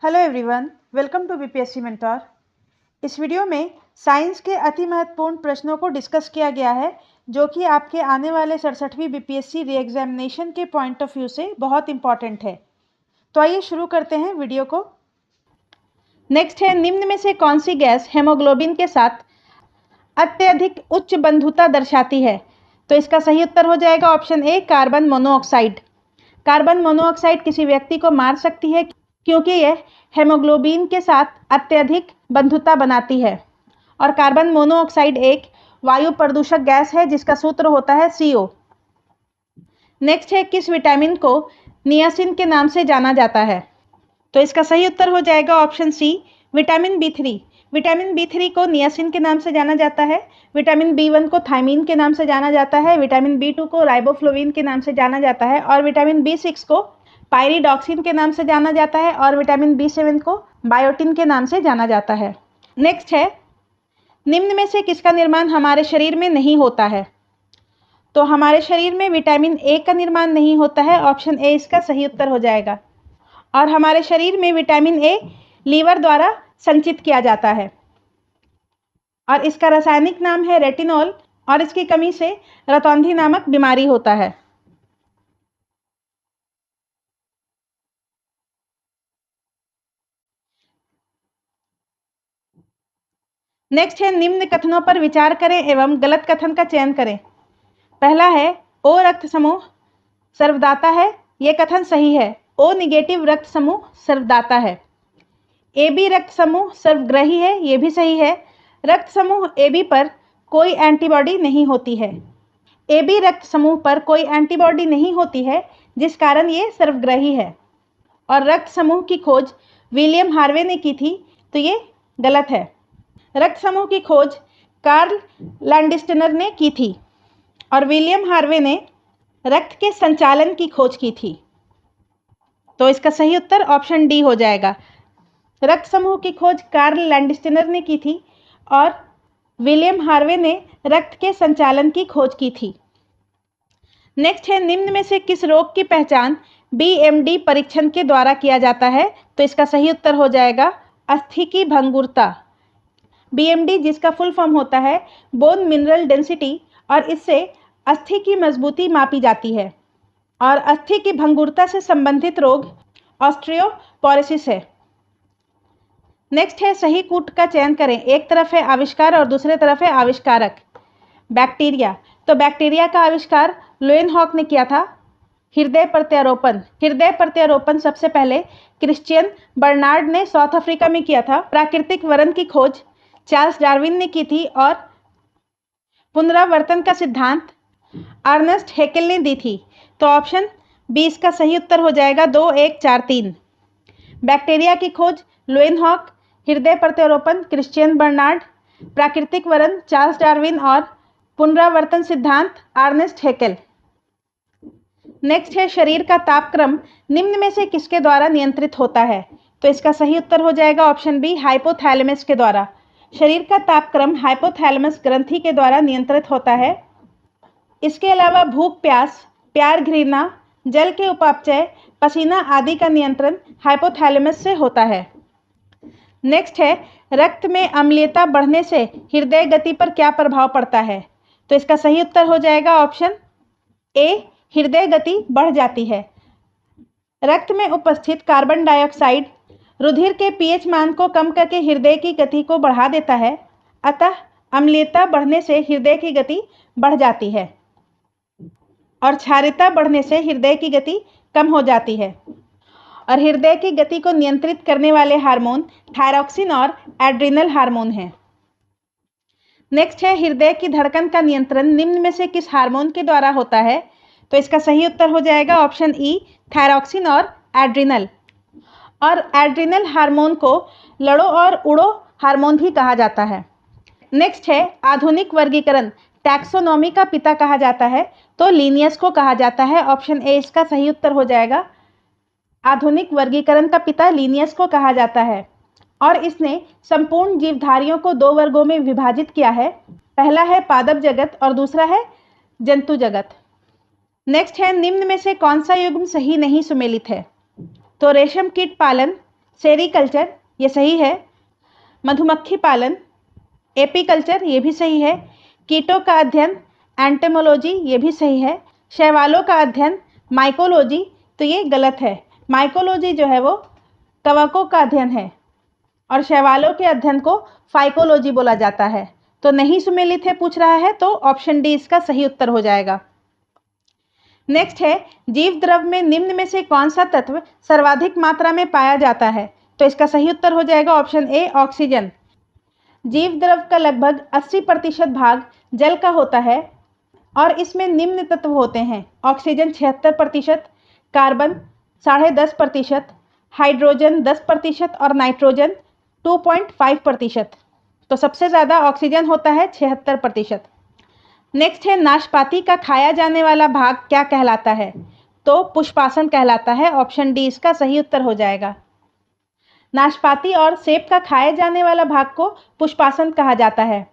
Hello everyone, welcome to BPSC mentor. इस video में science के अति महत्वपूर्ण प्रश्नों को डिस्कस किया गया है जो कि आपके आने वाले 67वीं बीपीएससी री एग्जामिनेशन के पॉइंट ऑफ व्यू से बहुत इंपॉर्टेंट है। तो आइए शुरू करते हैं वीडियो को। नेक्स्ट है, निम्न में से कौन सी गैस हेमोग्लोबिन के साथ अत्यधिक उच्च बंधुता दर्शाती है? तो इसका सही उत्तर हो जाएगा option A, carbon monoxide. Carbon monoxide किसी व्यक्ति को मार सकती है क्योंकि यह हेमोग्लोबिन के साथ अत्यधिक बंधुता बनाती है। और कार्बन मोनोऑक्साइड एक वायु प्रदूषक गैस है जिसका सूत्र होता है CO। नेक्स्ट है, किस विटामिन को नियासिन के नाम से जाना जाता है? तो इसका सही उत्तर हो जाएगा option C, vitamin B3। Vitamin B3 को नियासिन के नाम से जाना जाता है। विटामिन B1 को थायमीन के नाम से जाना जाता है। विटामिन B2 को राइबोफ्लोविन के नाम से जाना जाता है और विटामिन B6 को पायरिडॉक्सिन के नाम से जाना जाता है और विटामिन B7 को बायोटिन के नाम से जाना जाता है। नेक्स्ट है, निम्न में से किसका निर्माण हमारे शरीर में नहीं होता है? तो हमारे शरीर में विटामिन A का निर्माण नहीं होता है। ऑप्शन ए इसका सही उत्तर हो जाएगा। और हमारे शरीर में विटामिन A लीवर द्वारा संचित किया जाता है और इसका रासायनिक नाम है रेटिनॉल और इसकी कमी से रतौंधी नामक बीमारी होता है। नेक्स्ट है, निम्न कथनों पर विचार करें एवं गलत कथन का चयन करें। पहला है, O रक्त समूह सर्वदाता है। यह कथन सही है। O निगेटिव रक्त समूह सर्वदाता है। AB रक्त समूह सर्वग्राही है। यह भी सही है। रक्त समूह AB पर कोई एंटीबॉडी नहीं होती है। AB रक्त समूह पर कोई एंटीबॉडी नहीं होती है जिस कारण ये सर्वग्राही है। और रक्त समूह की खोज विलियम हार्वे ने की थी, तो ये गलत है। रक्त समूह की खोज कार्ल लैंडस्टेनर ने की थी और विलियम हार्वे ने रक्त के संचालन की खोज की थी। तो इसका सही उत्तर ऑप्शन डी हो जाएगा। रक्त समूह की खोज कार्ल लैंडस्टेनर ने की थी और विलियम हार्वे ने रक्त के संचालन की खोज की थी। नेक्स्ट है, निम्न में से किस रोग की पहचान BMD परीक्षण के द्वारा किया जाता है? तो इसका सही उत्तर हो जाएगा अस्थि की भंगुरता। BMD जिसका फुल फॉर्म होता है बोन मिनरल डेंसिटी और इससे अस्थि की मजबूती मापी जाती है। और अस्थि की भंगुरता से संबंधित रोग ऑस्टियोपोरोसिस है। नेक्स्ट है, सही कूट का चयन करें। एक तरफ है आविष्कार और दूसरे तरफ है आविष्कारक। बैक्टीरिया, तो बैक्टीरिया का आविष्कार लोएनहॉक ने किया था। हृदय प्रत्यारोपण सबसे पहले क्रिश्चियन बर्नार्ड ने साउथ अफ्रीका में किया था। प्राकृतिक वरण की खोज चार्ल्स डार्विन ने की थी और पुनरावर्तन का सिद्धांत अर्नेस्ट हैकेल ने दी थी। तो ऑप्शन बी इसका सही उत्तर हो जाएगा 2, 1, 4, 3। बैक्टीरिया की खोज लोएनहॉक, हृदय प्रत्यारोपण क्रिश्चियन बर्नार्ड, प्राकृतिक वरण चार्ल्स डार्विन और पुनरावर्तन सिद्धांत अर्नेस्ट हैकेल। नेक्स्ट है, शरीर का तापक्रम निम्न में से किसके द्वारा नियंत्रित होता है? तो इसका सही उत्तर हो जाएगा ऑप्शन बी, हाइपोथैलेमस के द्वारा। शरीर का तापक्रम हाइपोथैलेमस ग्रंथि के द्वारा नियंत्रित होता है। इसके अलावा भूख प्यास, प्यार घृणा, जल के उपापचय, पसीना आदि का नियंत्रण हाइपोथैलेमस से होता है। नेक्स्ट है, रक्त में अम्लीयता बढ़ने से हृदय गति पर क्या प्रभाव पड़ता है? तो इसका सही उत्तर हो जाएगा ऑप्शन ए, हृदय गति बढ़ जाती है। रक्त में उपस्थित कार्बन डाइऑक्साइड रुधिर के pH मान को कम करके हृदय की गति को बढ़ा देता है। अतः अम्लीयता बढ़ने से हृदय की गति बढ़ जाती है और क्षारीयता बढ़ने से हृदय की गति कम हो जाती है। और हृदय की गति को नियंत्रित करने वाले हार्मोन थायरॉक्सिन और एड्रिनल हार्मोन हैं। नेक्स्ट है, हृदय की धड़कन का नियंत्रण निम्न में से किस हार्मोन के द्वारा होता है? तो इसका सही उत्तर हो जाएगा ऑप्शन ई, थायरॉक्सिन और एड्रिनल। और एड्रिनल हार्मोन को लड़ो और उड़ो हार्मोन भी कहा जाता है। नेक्स्ट है, आधुनिक वर्गीकरण टैक्सोनॉमी का पिता कहा जाता है? तो लिनियस को कहा जाता है। ऑप्शन ए इसका सही उत्तर हो जाएगा। आधुनिक वर्गीकरण का पिता लिनियस को कहा जाता है और इसने संपूर्ण जीवधारियों को 2 वर्गों में विभाजित किया है। पहला है पादप जगत और दूसरा है जंतु जगत। नेक्स्ट है, निम्न में से कौन सा युग्म सही नहीं सुमेलित है? तो रेशम कीट पालन सेरीकल्चर ये सही है। मधुमक्खी पालन एपीकल्चर ये भी सही है। कीटों का अध्ययन एंटेमोलॉजी ये भी सही है। शैवालों का अध्ययन माइकोलॉजी तो ये गलत है। माइकोलॉजी जो है वो कवकों का अध्ययन है और शैवालों के अध्ययन को फाइकोलॉजी बोला जाता है। तो नहीं सुमेलित है पूछ रहा है, तो ऑप्शन डी इसका सही उत्तर हो जाएगा। नेक्स्ट है जीव द्रव में निम्न में से कौन सा तत्व सर्वाधिक मात्रा में पाया जाता है? तो इसका सही उत्तर हो जाएगा ऑप्शन ए ऑक्सीजन। जीव द्रव का लगभग 80% भाग जल का होता है और इसमें निम्न तत्व होते हैं। ऑक्सीजन 76%, कार्बन 10.5%, हाइड्रोजन 10% और नाइट्रोजन 2.5%। तो सबसे ज़्यादा ऑक्सीजन होता है 76%। नेक्स्ट है नाशपाती का खाया जाने वाला भाग क्या कहलाता है? तो पुष्पासन कहलाता है। ऑप्शन डी इसका सही उत्तर हो जाएगा। नाशपाती और सेब का खाए जाने वाला भाग को पुष्पासन कहा जाता है।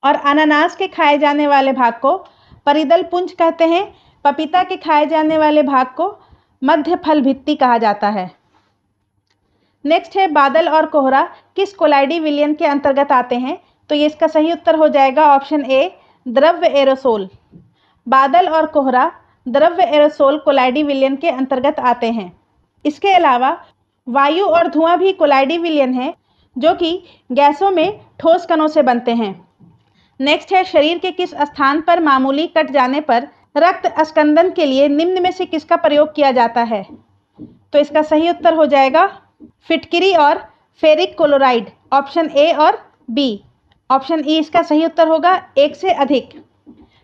और अनानास के खाए जाने वाले भाग को परिदल पुंज कहते हैं। पपीता के खाए जाने वाले भाग को मध्य फल भित्ति कहा जाता है। नेक्स्ट है बादल और कोहरा किस कोलाइडी विलयन के अंतर्गत आते हैं? तो ये इसका सही उत्तर हो जाएगा ऑप्शन ए द्रव्य एरोसोल। बादल और कोहरा द्रव्य एरोसोल कोलाइडी विलयन के अंतर्गत आते हैं। इसके अलावा वायु और धुआं भी कोलाइडी विलयन है जो कि गैसों में ठोस कणों से बनते हैं। नेक्स्ट है शरीर के किस स्थान पर मामूली कट जाने पर रक्त अस्कंदन के लिए निम्न में से किसका प्रयोग किया जाता है? तो इसका सही उत्तर हो जाएगा फिटकिरी और फेरिक क्लोराइड। ऑप्शन ए और बी। ऑप्शन ई इसका सही उत्तर होगा एक से अधिक।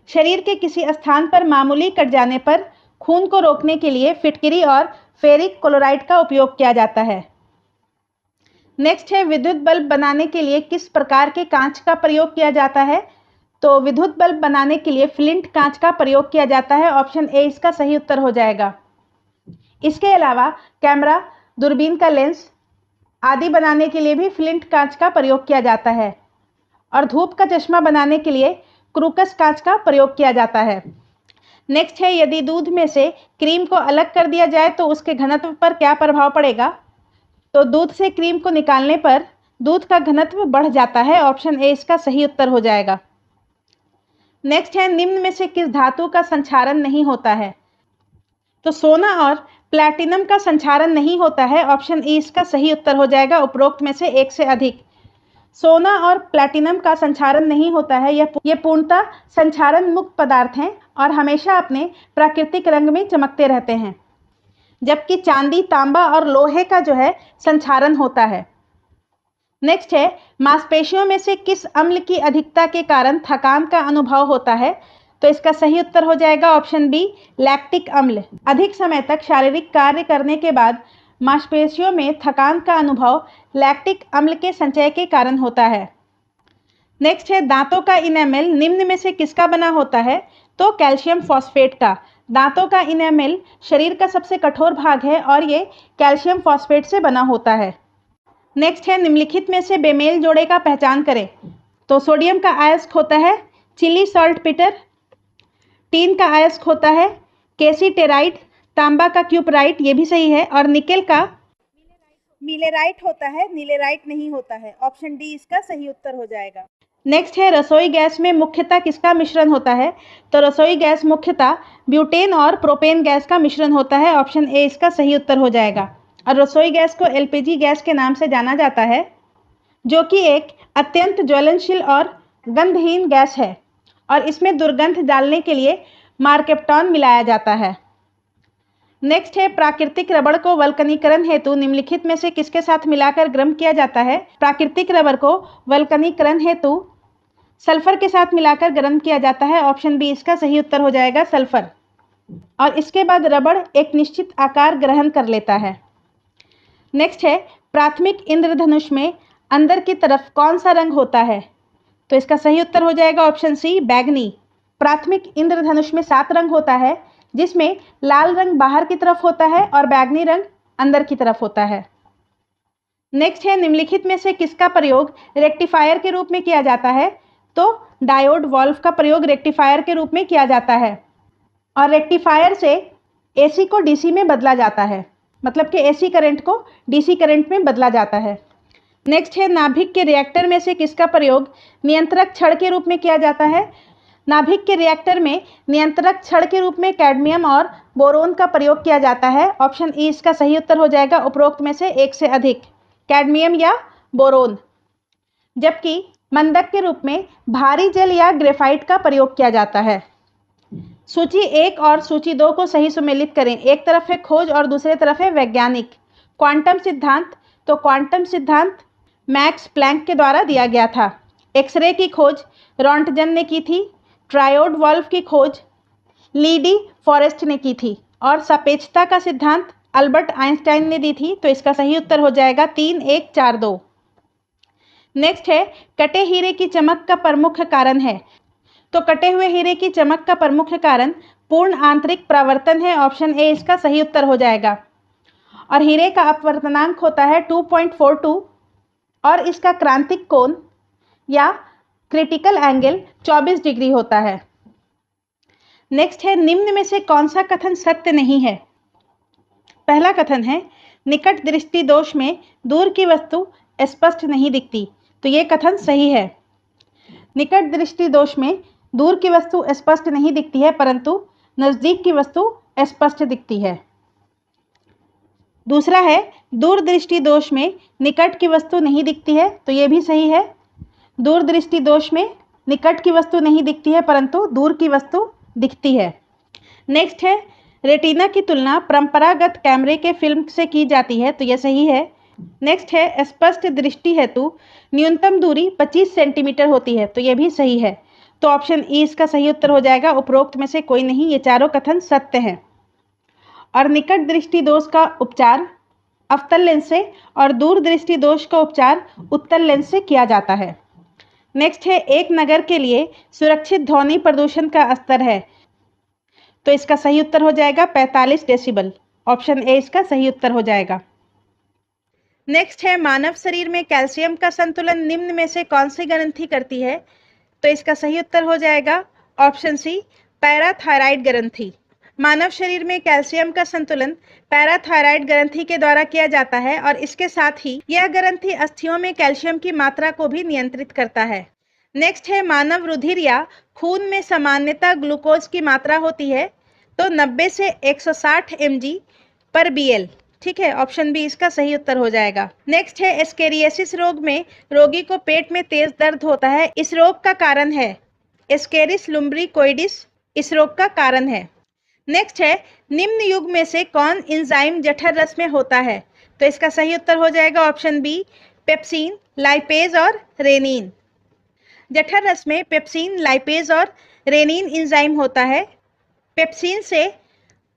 शरीर के किसी स्थान पर मामूली कट जाने पर खून को रोकने के लिए फिटकिरी और फेरिक क्लोराइड का उपयोग किया जाता है। नेक्स्ट है विद्युत बल्ब बनाने के लिए किस प्रकार के कांच का प्रयोग किया जाता है? तो विद्युत बल्ब बनाने के लिए फ्लिंट कांच का प्रयोग किया जाता है। ऑप्शन ए इसका सही उत्तर हो जाएगा। इसके अलावा कैमरा, दूरबीन का लेंस आदि बनाने के लिए भी फ्लिंट कांच का प्रयोग किया जाता है और धूप का चश्मा बनाने के लिए क्रूकस कांच का प्रयोग किया जाता है। नेक्स्ट है यदि दूध में से क्रीम को अलग कर दिया जाए तो उसके घनत्व पर क्या प्रभाव पड़ेगा? तो दूध से क्रीम को निकालने पर दूध का घनत्व बढ़ जाता है। ऑप्शन ए इसका सही उत्तर हो जाएगा। नेक्स्ट है निम्न में से किस धातु का संक्षारण नहीं होता है? तो सोना और प्लैटिनम का संक्षारण नहीं होता है। ऑप्शन ई इसका सही उत्तर हो जाएगा उपरोक्त में से एक से अधिक। सोना और प्लैटिनम का संक्षारण नहीं होता है। ये पूर्णतः संक्षारण मुक्त पदार्थ हैं और हमेशा अपने प्राकृतिक रंग में चमकते रहते हैं, जबकि चांदी, तांबा और लोहे का जो है संक्षारण होता है। नेक्स्ट है मांसपेशियों में से किस अम्ल की अधिकता के कारण थकान का अनुभव होता है? तो इसका सही उत्तर हो जाएगा ऑप्शन बी लैक्टिक अम्ल। अधिक समय तक शारीरिक कार्य करने के बाद मांसपेशियों में थकान का अनुभव लैक्टिक अम्ल के संचय के कारण होता है। नेक्स्ट है दांतों का इनेमल निम्न में से किसका बना होता है? तो कैल्शियम फॉस्फेट का। दांतों का इनेमल शरीर का सबसे कठोर भाग है और ये कैल्शियम फॉस्फेट से बना होता है। नेक्स्ट है निम्नलिखित में से बेमेल जोड़े का पहचान करें। तो सोडियम का अयस्क होता है चिली सॉल्ट पीटर, टीन का अयस्क होता है केसीटेराइट, तांबा का क्यूपराइट ये भी सही है, और निकेल का मिलेराइट होता है, नीलेराइट नहीं होता है। ऑप्शन डी इसका सही उत्तर हो जाएगा। नेक्स्ट है रसोई गैस में मुख्यतः किसका मिश्रण होता है? तो रसोई गैस मुख्यतः ब्यूटेन और प्रोपेन गैस का मिश्रण होता है। ऑप्शन ए इसका सही उत्तर हो जाएगा। और रसोई गैस को एलपीजी गैस के नाम से जाना जाता है, जो कि एक अत्यंत ज्वलनशील और गंधहीन गैस है और इसमें दुर्गंध डालने के लिए मार्केप्टॉन मिलाया जाता है। नेक्स्ट है प्राकृतिक रबड़ को वल्कनीकरण हेतु निम्नलिखित में से किसके साथ मिलाकर गर्म किया जाता है? प्राकृतिक रबड़ को वल्कनीकरण हेतु सल्फर के साथ मिलाकर गर्म किया जाता है। ऑप्शन बी इसका सही उत्तर हो जाएगा सल्फर। और इसके बाद रबड़ एक निश्चित आकार ग्रहण कर लेता है। नेक्स्ट है प्राथमिक इंद्रधनुष में अंदर की तरफ कौन सा रंग होता है? तो इसका सही उत्तर हो जाएगा ऑप्शन सी बैगनी। प्राथमिक इंद्रधनुष में 7 रंग होता है, जिसमें लाल रंग बाहर की तरफ होता है और बैगनी रंग अंदर की तरफ होता है। नेक्स्ट है निम्नलिखित में से किसका प्रयोग रेक्टिफायर के रूप में किया जाता है? तो डायोड वाल्व का प्रयोग रेक्टिफायर के रूप में किया जाता है और रेक्टिफायर से एसी को डीसी में बदला जाता है, मतलब कि एसी करंट को डीसी करंट में बदला जाता है। नेक्स्ट है नाभिक के रिएक्टर में से किसका प्रयोग नियंत्रक छड़ के रूप में किया जाता है? नाभिक के रिएक्टर में नियंत्रक छड़ के रूप में कैडमियम और बोरोन का प्रयोग किया जाता है। ऑप्शन ई इसका सही उत्तर हो जाएगा, उपरोक्त में से एक से अधिक, कैडमियम या बोरोन। जबकि मंदक के रूप में भारी जल या ग्रेफाइट का प्रयोग किया जाता है। सूची 1 और सूची 2 को सही सुमेलित करें। एक तरफ है खोज और दूसरे तरफ है वैज्ञानिक। क्वांटम सिद्धांत, तो क्वांटम सिद्धांत मैक्स प्लैंक के द्वारा दिया गया था। एक्सरे की खोज रॉन्टजन ने की थी। ट्रायोड वाल्व की खोज ली डी फॉरेस्ट ने की थी। और सापेक्षता का सिद्धांत अल्बर्ट आइंस्टाइन ने दी थी। तो इसका सही उत्तर हो जाएगा 3, 1, 4, 2। नेक्स्ट है कटे हीरे की चमक का प्रमुख कारण है। तो कटे हुए हीरे की चमक का प्रमुख कारण पूर्ण आंतरिक परावर्तन है। ऑप्शन ए इसका सही उत्तर हो जाएगा। और हीरे का अपवर्तनांक होता है 2.42 और इसका क्रांतिक कोण या क्रिटिकल एंगल 24 डिग्री होता है। नेक्स्ट है निम्न में से कौन सा कथन सत्य नहीं है? पहला कथन है निकट दृष्टि दोष में दूर की वस्तु स्पष्ट नहीं दिखती। तो ये कथन सही है। निकट दृष्टि दोष में दूर की वस्तु स्पष्ट नहीं दिखती है, परंतु नजदीक की वस्तु स्पष्ट दिखती है। दूसरा है दूर दृष्टि दोष में निकट की वस्तु नहीं दिखती है। तो ये भी सही है। दूर दृष्टि दोष में निकट की वस्तु नहीं दिखती है, परंतु दूर की वस्तु दिखती है। नेक्स्ट है रेटिना की तुलना परंपरागत कैमरे के फिल्म से की जाती है। तो यह सही है। नेक्स्ट है स्पष्ट दृष्टि हेतु न्यूनतम दूरी 25 सेंटीमीटर होती है। तो यह भी सही है। तो ऑप्शन ई इसका सही उत्तर हो जाएगा, उपरोक्त में से कोई नहीं। ये चारों कथन सत्य हैं। और निकट दृष्टि दोष का उपचार अवतल लेंस से और दूर दृष्टि दोष का उपचार उत्तल लेंस से किया जाता है। नेक्स्ट है एक नगर के लिए सुरक्षित ध्वनि प्रदूषण का स्तर है। तो इसका सही उत्तर हो जाएगा 45 डेसिबल। ऑप्शन ए इसका सही उत्तर हो जाएगा। नेक्स्ट है मानव शरीर में कैल्शियम का संतुलन निम्न में से कौन सी ग्रंथि करती है? तो इसका सही उत्तर हो जाएगा ऑप्शन सी पैराथायराइड ग्रंथि। मानव शरीर में कैल्शियम का संतुलन पैराथायराइड ग्रंथि के द्वारा किया जाता है और इसके साथ ही यह ग्रंथि अस्थियों में कैल्शियम की मात्रा को भी नियंत्रित करता है। नेक्स्ट है मानव रुधिर या खून में सामान्यतः ग्लूकोज की मात्रा होती है। तो 90 से 160 mg/bl। ठीक है, ऑप्शन बी इसका सही उत्तर हो जाएगा। नेक्स्ट है एस्केरियासिस रोग में रोगी को पेट में तेज दर्द होता है। इस रोग का कारण है एस्केरिस लुम्ब्रिकोइडिस। इस रोग का कारण है। नेक्स्ट है निम्न युग में से कौन एंजाइम जठर रस में होता है? तो इसका सही उत्तर हो जाएगा ऑप्शन बी पेप्सिन, लाइपेज और रेनिन। जठर रस में पेप्सिन, लाइपेज और रेनिन एंजाइम होता है। पेप्सिन से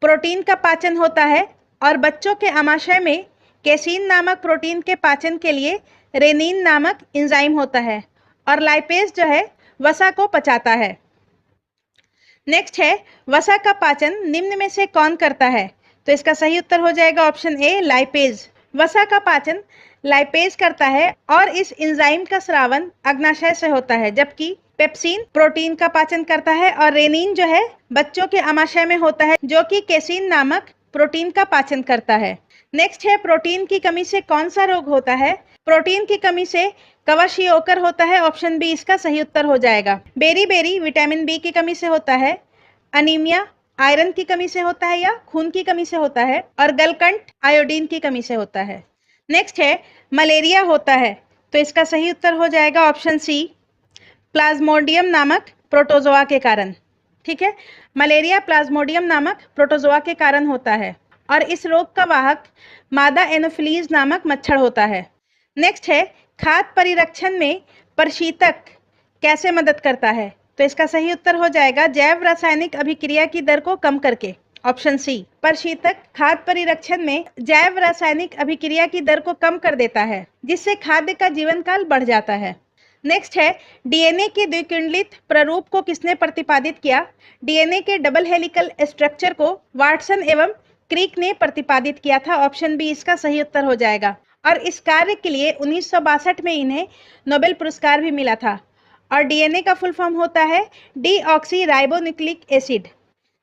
प्रोटीन का पाचन होता है और बच्चों के आमाशय में केसिन नामक प्रोटीन के पाचन के लिए रेनिन नामक एंजाइम होता है और लाइपेज जो है वसा को पचाता है। नेक्स्ट है वसा का पाचन निम्न में से कौन करता है? तो इसका सही उत्तर हो जाएगा ऑप्शन ए लाइपेज। वसा का पाचन लाइपेज करता है और इस एंजाइम का स्रावन अग्नाशय से होता है, जबकि पेप्सिन प्रोटीन का पाचन करता है और रेनिन जो है बच्चों के आमाशय में होता है, जो कि केसिन नामक प्रोटीन का पाचन करता है। नेक्स्ट है प्रोटीन की कमी से कौन सा रोग होता है? प्रोटीन की कमी से क्वाशियोकर होता है। ऑप्शन बी इसका सही उत्तर हो जाएगा। बेरी विटामिन बी की कमी से होता है। अनीमिया आयरन की कमी से होता है या खून की कमी से होता है। और गलकंठ आयोडीन की कमी से होता है। नेक्स्ट है मलेरिया होता है। तो इसका सही उत्तर हो जाएगा ऑप्शन सी प्लाज्मोडियम नामक प्रोटोजोआ के कारण। ठीक है, मलेरिया प्लाज्मोडियम नामक प्रोटोजोआ के कारण होता है और इस रोग का वाहक मादा एनोफिलीज नामक मच्छर होता है। नेक्स्ट है खाद्य परिरक्षण में प्रशीतक कैसे मदद करता है? तो इसका सही उत्तर हो जाएगा जैव रासायनिक अभिक्रिया की दर को कम करके। ऑप्शन सी प्रशीतक खाद्य परिरक्षण में जैव रासायनिक अभिक्रिया की दर को कम कर देता है, जिससे खाद्य का जीवन काल बढ़ जाता है। नेक्स्ट है डीएनए के द्विकुंडलित प्रारूप को किसने प्रतिपादित किया? डीएनए के डबल हेलिकल स्ट्रक्चर को वाटसन एवं क्रिक ने प्रतिपादित किया था। ऑप्शन बी इसका सही उत्तर हो जाएगा और इस कार्य के लिए 1962 में इन्हें नोबेल पुरस्कार भी मिला था। और डीएनए का फुल फॉर्म होता है डीऑक्सी राइबोन्यूक्लिक एसिड।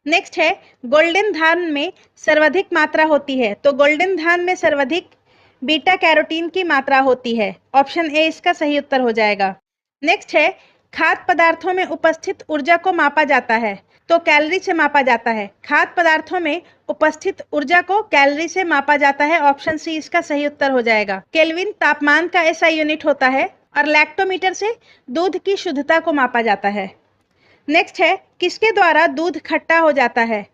नेक्स्ट है गोल्डन धान में सर्वाधिक मात्रा होती है, तो गोल्डन धान में सर्वाधिक बीटा कैरोटीन की मात्रा होती है। ऑप्शन ए इसका सही उत्तर हो जाएगा। नेक्स्ट है खाद्य पदार्थों में उपस्थित ऊर्जा को मापा जाता है, तो कैलोरी से मापा जाता है। खाद्य पदार्थों में उपस्थित ऊर्जा को कैलोरी से मापा जाता है। ऑप्शन सी इसका सही उत्तर हो जाएगा। केल्विन तापमान का एसआई यूनिट होता है और लैक्टोमीटर से दूध की शुद्धता को मापा जाता है। नेक्स्ट है किसके द्वारा दूध खट्टा हो जाता है,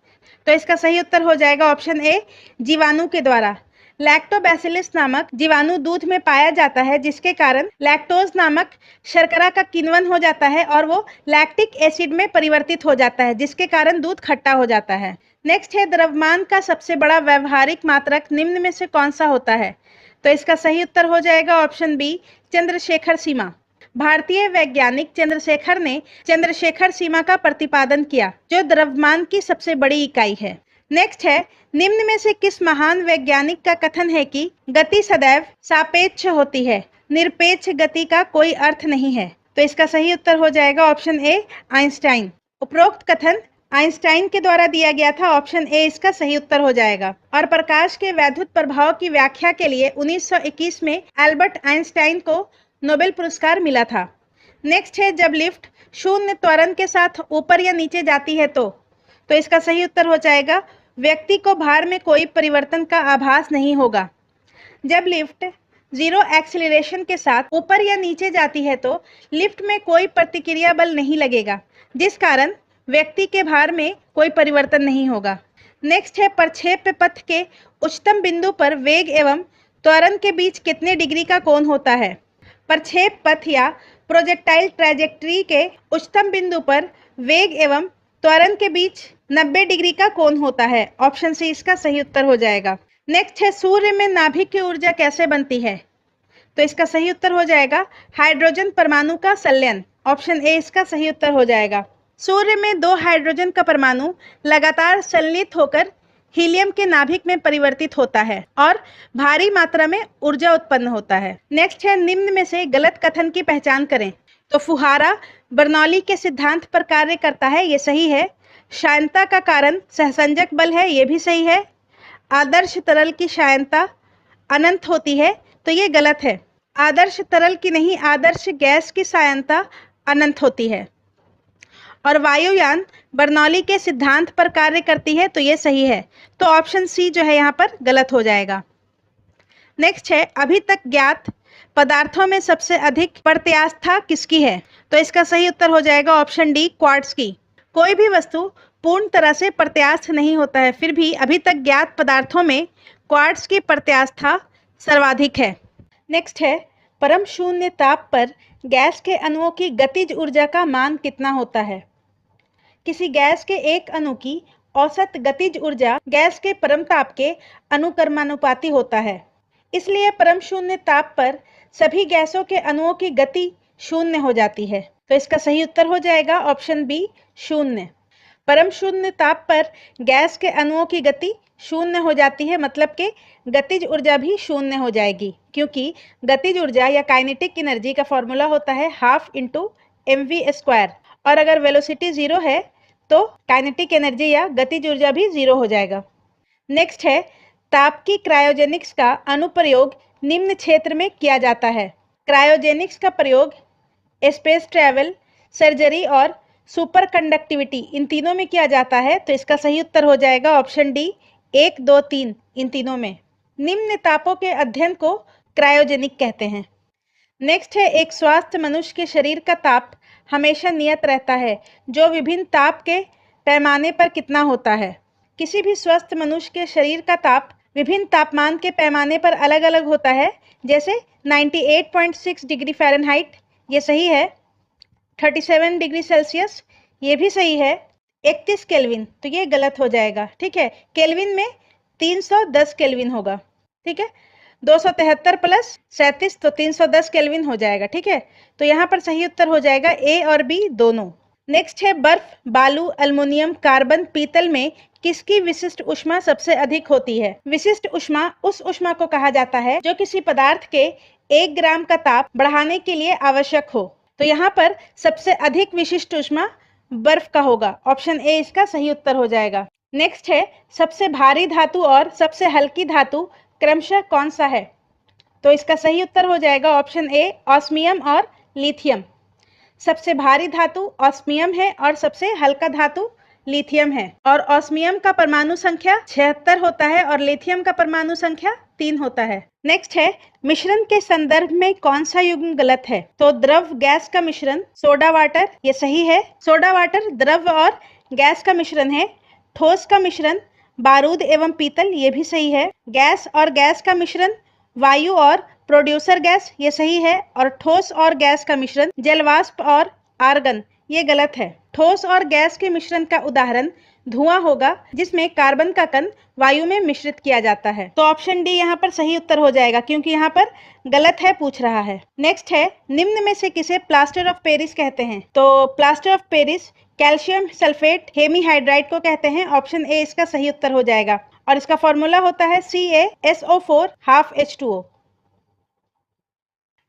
तो इसका सही उत्तर हो जाएगा ऑप्शन ए जीवाणु के द्वारा। लैक्टोबैसिलस नामक जीवाणु दूध में पाया जाता है, जिसके कारण लैक्टोज नामक शर्करा का किण्वन हो जाता है और वो लैक्टिक एसिड में परिवर्तित हो जाता है, जिसके कारण दूध खट्टा हो जाता है। नेक्स्ट है द्रव्यमान का सबसे बड़ा व्यवहारिक मात्रक निम्न में से कौन सा होता है, तो इसका सही उत्तर हो जाएगा ऑप्शन बी चंद्रशेखर सीमा। भारतीय वैज्ञानिक चंद्रशेखर ने चंद्रशेखर सीमा का प्रतिपादन किया, जो द्रव्यमान की सबसे बड़ी इकाई है। नेक्स्ट है निम्न में से किस महान वैज्ञानिक का कथन है कि गति सदैव सापेक्ष होती है, निरपेक्ष गति का कोई अर्थ नहीं है, तो इसका सही उत्तर हो जाएगा ऑप्शन ए आइंस्टाइन। उपरोक्त कथन आइंस्टाइन के द्वारा दिया गया था। ऑप्शन ए इसका सही उत्तर हो जाएगा। और प्रकाश के वैद्युत प्रभाव की व्याख्या के लिए 1921 में एल्बर्ट आइंस्टाइन को नोबेल पुरस्कार मिला था। नेक्स्ट है जब लिफ्ट शून्य त्वरण के साथ ऊपर या नीचे जाती है तो इसका सही उत्तर हो जाएगा व्यक्ति को भार में कोई परिवर्तन का आभास नहीं होगा। जब लिफ्ट जीरो एक्सीलरेशन के साथ ऊपर या नीचे जाती है तो लिफ्ट में कोई प्रतिक्रिया बल नहीं लगेगा, जिस कारण व्यक्ति के भार में कोई परिवर्तन नहीं होगा। नेक्स्ट है प्रक्षेप्य पथ के उच्चतम बिंदु पर वेग एवं त्वरण के बीच कितने डिग्री का कोण होता है। प्रक्षेप पथ या प्रोजेक्टाइल ट्रैजेक्टरी के उच्चतम बिंदु पर वेग एवं त्वरण के बीच 90 डिग्री का कोण होता है। ऑप्शन सी इसका सही उत्तर हो जाएगा। नेक्स्ट है सूर्य में नाभिक की ऊर्जा कैसे बनती है, तो इसका सही उत्तर हो जाएगा हाइड्रोजन परमाणु का संलयन। ऑप्शन ए इसका सही उत्तर हो जाएगा। सूर्य में 2 हाइड्रोजन का परमाणु लगातार संलित होकर हीलियम के नाभिक में परिवर्तित होता है और भारी मात्रा में ऊर्जा उत्पन्न होता है। नेक्स्ट है निम्न में से गलत कथन की पहचान करें, तो फुहारा बर्नौली के सिद्धांत पर कार्य करता है, ये सही है। शायनता का कारण सहसंजक बल है, ये भी सही है। आदर्श तरल की शायनता अनंत होती है, तो ये गलत है। आदर्श तरल की नहीं, आदर्श गैस की शायनता अनंत होती है। और वायुयान बर्नौली के सिद्धांत पर कार्य करती है, तो ये सही है। तो ऑप्शन सी जो है यहाँ पर गलत हो जाएगा। नेक्स्ट है अभी तक ज्ञात पदार्थों में सबसे अधिक प्रत्यास्था किसकी है, तो इसका सही उत्तर हो जाएगा ऑप्शन डी क्वार्ट्ज की। कोई भी वस्तु पूर्ण तरह से प्रत्यास्थ नहीं होता है, फिर भी अभी तक ज्ञात पदार्थों में क्वार्ट्ज की प्रत्यास्था सर्वाधिक है। नेक्स्ट है परम शून्य ताप पर गैस के अणुओं की गतिज ऊर्जा का मान कितना होता है। किसी गैस के एक अणु की औसत गतिज ऊर्जा गैस के परम ताप के अनुक्रमानुपाती होता है, इसलिए परम शून्य ताप पर सभी गैसों के अणुओं की गति शून्य हो जाती है, तो इसका सही उत्तर हो जाएगा ऑप्शन बी शून्य। परम शून्य ताप पर गैस के अणुओं की गति शून्य हो जाती है, मतलब कि गतिज ऊर्जा भी शून्य हो जाएगी, क्योंकि गतिज ऊर्जा या काइनेटिक एनर्जी का फॉर्मूला होता है ½ × mv², और अगर वेलोसिटी 0 है तो काइनेटिक एनर्जी या गतिज ऊर्जा भी 0 हो जाएगा। नेक्स्ट है ताप की क्रायोजेनिक्स का अनुप्रयोग निम्न क्षेत्र में किया जाता है। क्रायोजेनिक्स का प्रयोग स्पेस ट्रैवल, सर्जरी और सुपर कंडक्टिविटी इन तीनों में किया जाता है, तो इसका सही उत्तर हो जाएगा ऑप्शन डी 1, 2, 3 इन तीनों में। निम्न तापों के अध्ययन को क्रायोजेनिक कहते हैं। नेक्स्ट है एक स्वस्थ मनुष्य के शरीर का ताप हमेशा नियत रहता है, जो विभिन्न ताप के पैमाने पर कितना होता है। किसी भी स्वस्थ मनुष्य के शरीर का ताप विभिन्न तापमान के पैमाने पर अलग अलग होता है, जैसे 98.6 डिग्री फ़ारेनहाइट, ये सही है। 37 डिग्री सेल्सियस, ये भी सही है। 31 केल्विन, तो ये गलत हो जाएगा, ठीक है। केल्विन में 310 केल्विन होगा, ठीक है। 273 + 37 तो 310 केल्विन हो जाएगा, ठीक है। तो यहाँ पर सही उत्तर हो जाएगा ए और बी दोनों। नेक्स्ट है बर्फ, बालू, अल्मुनियम, कार्बन, पीतल में किसकी विशिष्ट ऊष्मा सबसे अधिक होती है। विशिष्ट ऊष्मा उस ऊष्मा को कहा जाता है जो किसी पदार्थ के 1 ग्राम का ताप बढ़ाने के लिए आवश्यक हो। तो यहाँ पर सबसे अधिक विशिष्ट ऊष्मा बर्फ का होगा। ऑप्शन ए इसका सही उत्तर हो जाएगा। नेक्स्ट है, सबसे भारी धातु और सबसे हल्की धातु क्रमशः कौन सा है? तो इसका सही उत्तर हो जाएगा ऑप्शन ए ऑस्मियम और लिथियम। सबसे भारी धातु ऑस्मियम है और सबसे हल्का धातु लिथियम है। और ऑस्मियम का परमाणु संख्या 76 होता है और लिथियम का परमाणु संख्या 3 होता है। नेक्स्ट है, मिश्रण के संदर्भ में कौन सा युग्म गलत है? तो द्रव गैस का मिश्रण सोडा वाटर, ये सही है। सोडा वाटर द्रव और गैस का मिश्रण है। ठोस का मिश्रण बारूद एवं पीतल, ये भी सही है। गैस और गैस का मिश्रण वायु और प्रोड्यूसर गैस, ये सही है। और ठोस और गैस का मिश्रण जलवाष्प और आर्गन, ये गलत है। ठोस और गैस के मिश्रण का उदाहरण धुआं होगा, जिसमें कार्बन का कण वायु में मिश्रित किया जाता है। तो ऑप्शन डी यहाँ पर सही उत्तर हो जाएगा, क्योंकि यहाँ पर गलत है पूछ रहा है। नेक्स्ट है, निम्न में से किसे प्लास्टर ऑफ पेरिस कहते हैं? तो plaster of Paris calcium sulphate hemihydrate को कहते हैं। ऑप्शन ए इसका सही उत्तर हो जाएगा और इसका फॉर्मूला होता है CaSO4 ½ H2O।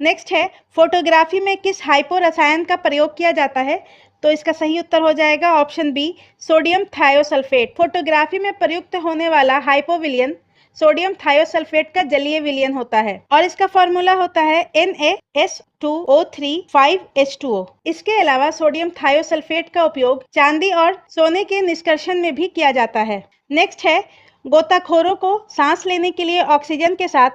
नेक्स्ट है, फोटोग्राफी में किस हाइपो रसायन का प्रयोग किया जाता है? तो इसका सही उत्तर हो जाएगा option B sodium thiosulphate. Photography में प्रयुक्त होने वाला हाइपो विलयन सोडियम थायोसल्फेट का जलीय विलयन होता है और इसका फॉर्मूला होता है NaS2O3 5H2O। इसके अलावा सोडियम थायोसल्फेट का उपयोग चांदी और सोने के निष्कर्षण में भी किया जाता है। नेक्स्ट है, गोताखोरों को सांस लेने के लिए ऑक्सीजन के साथ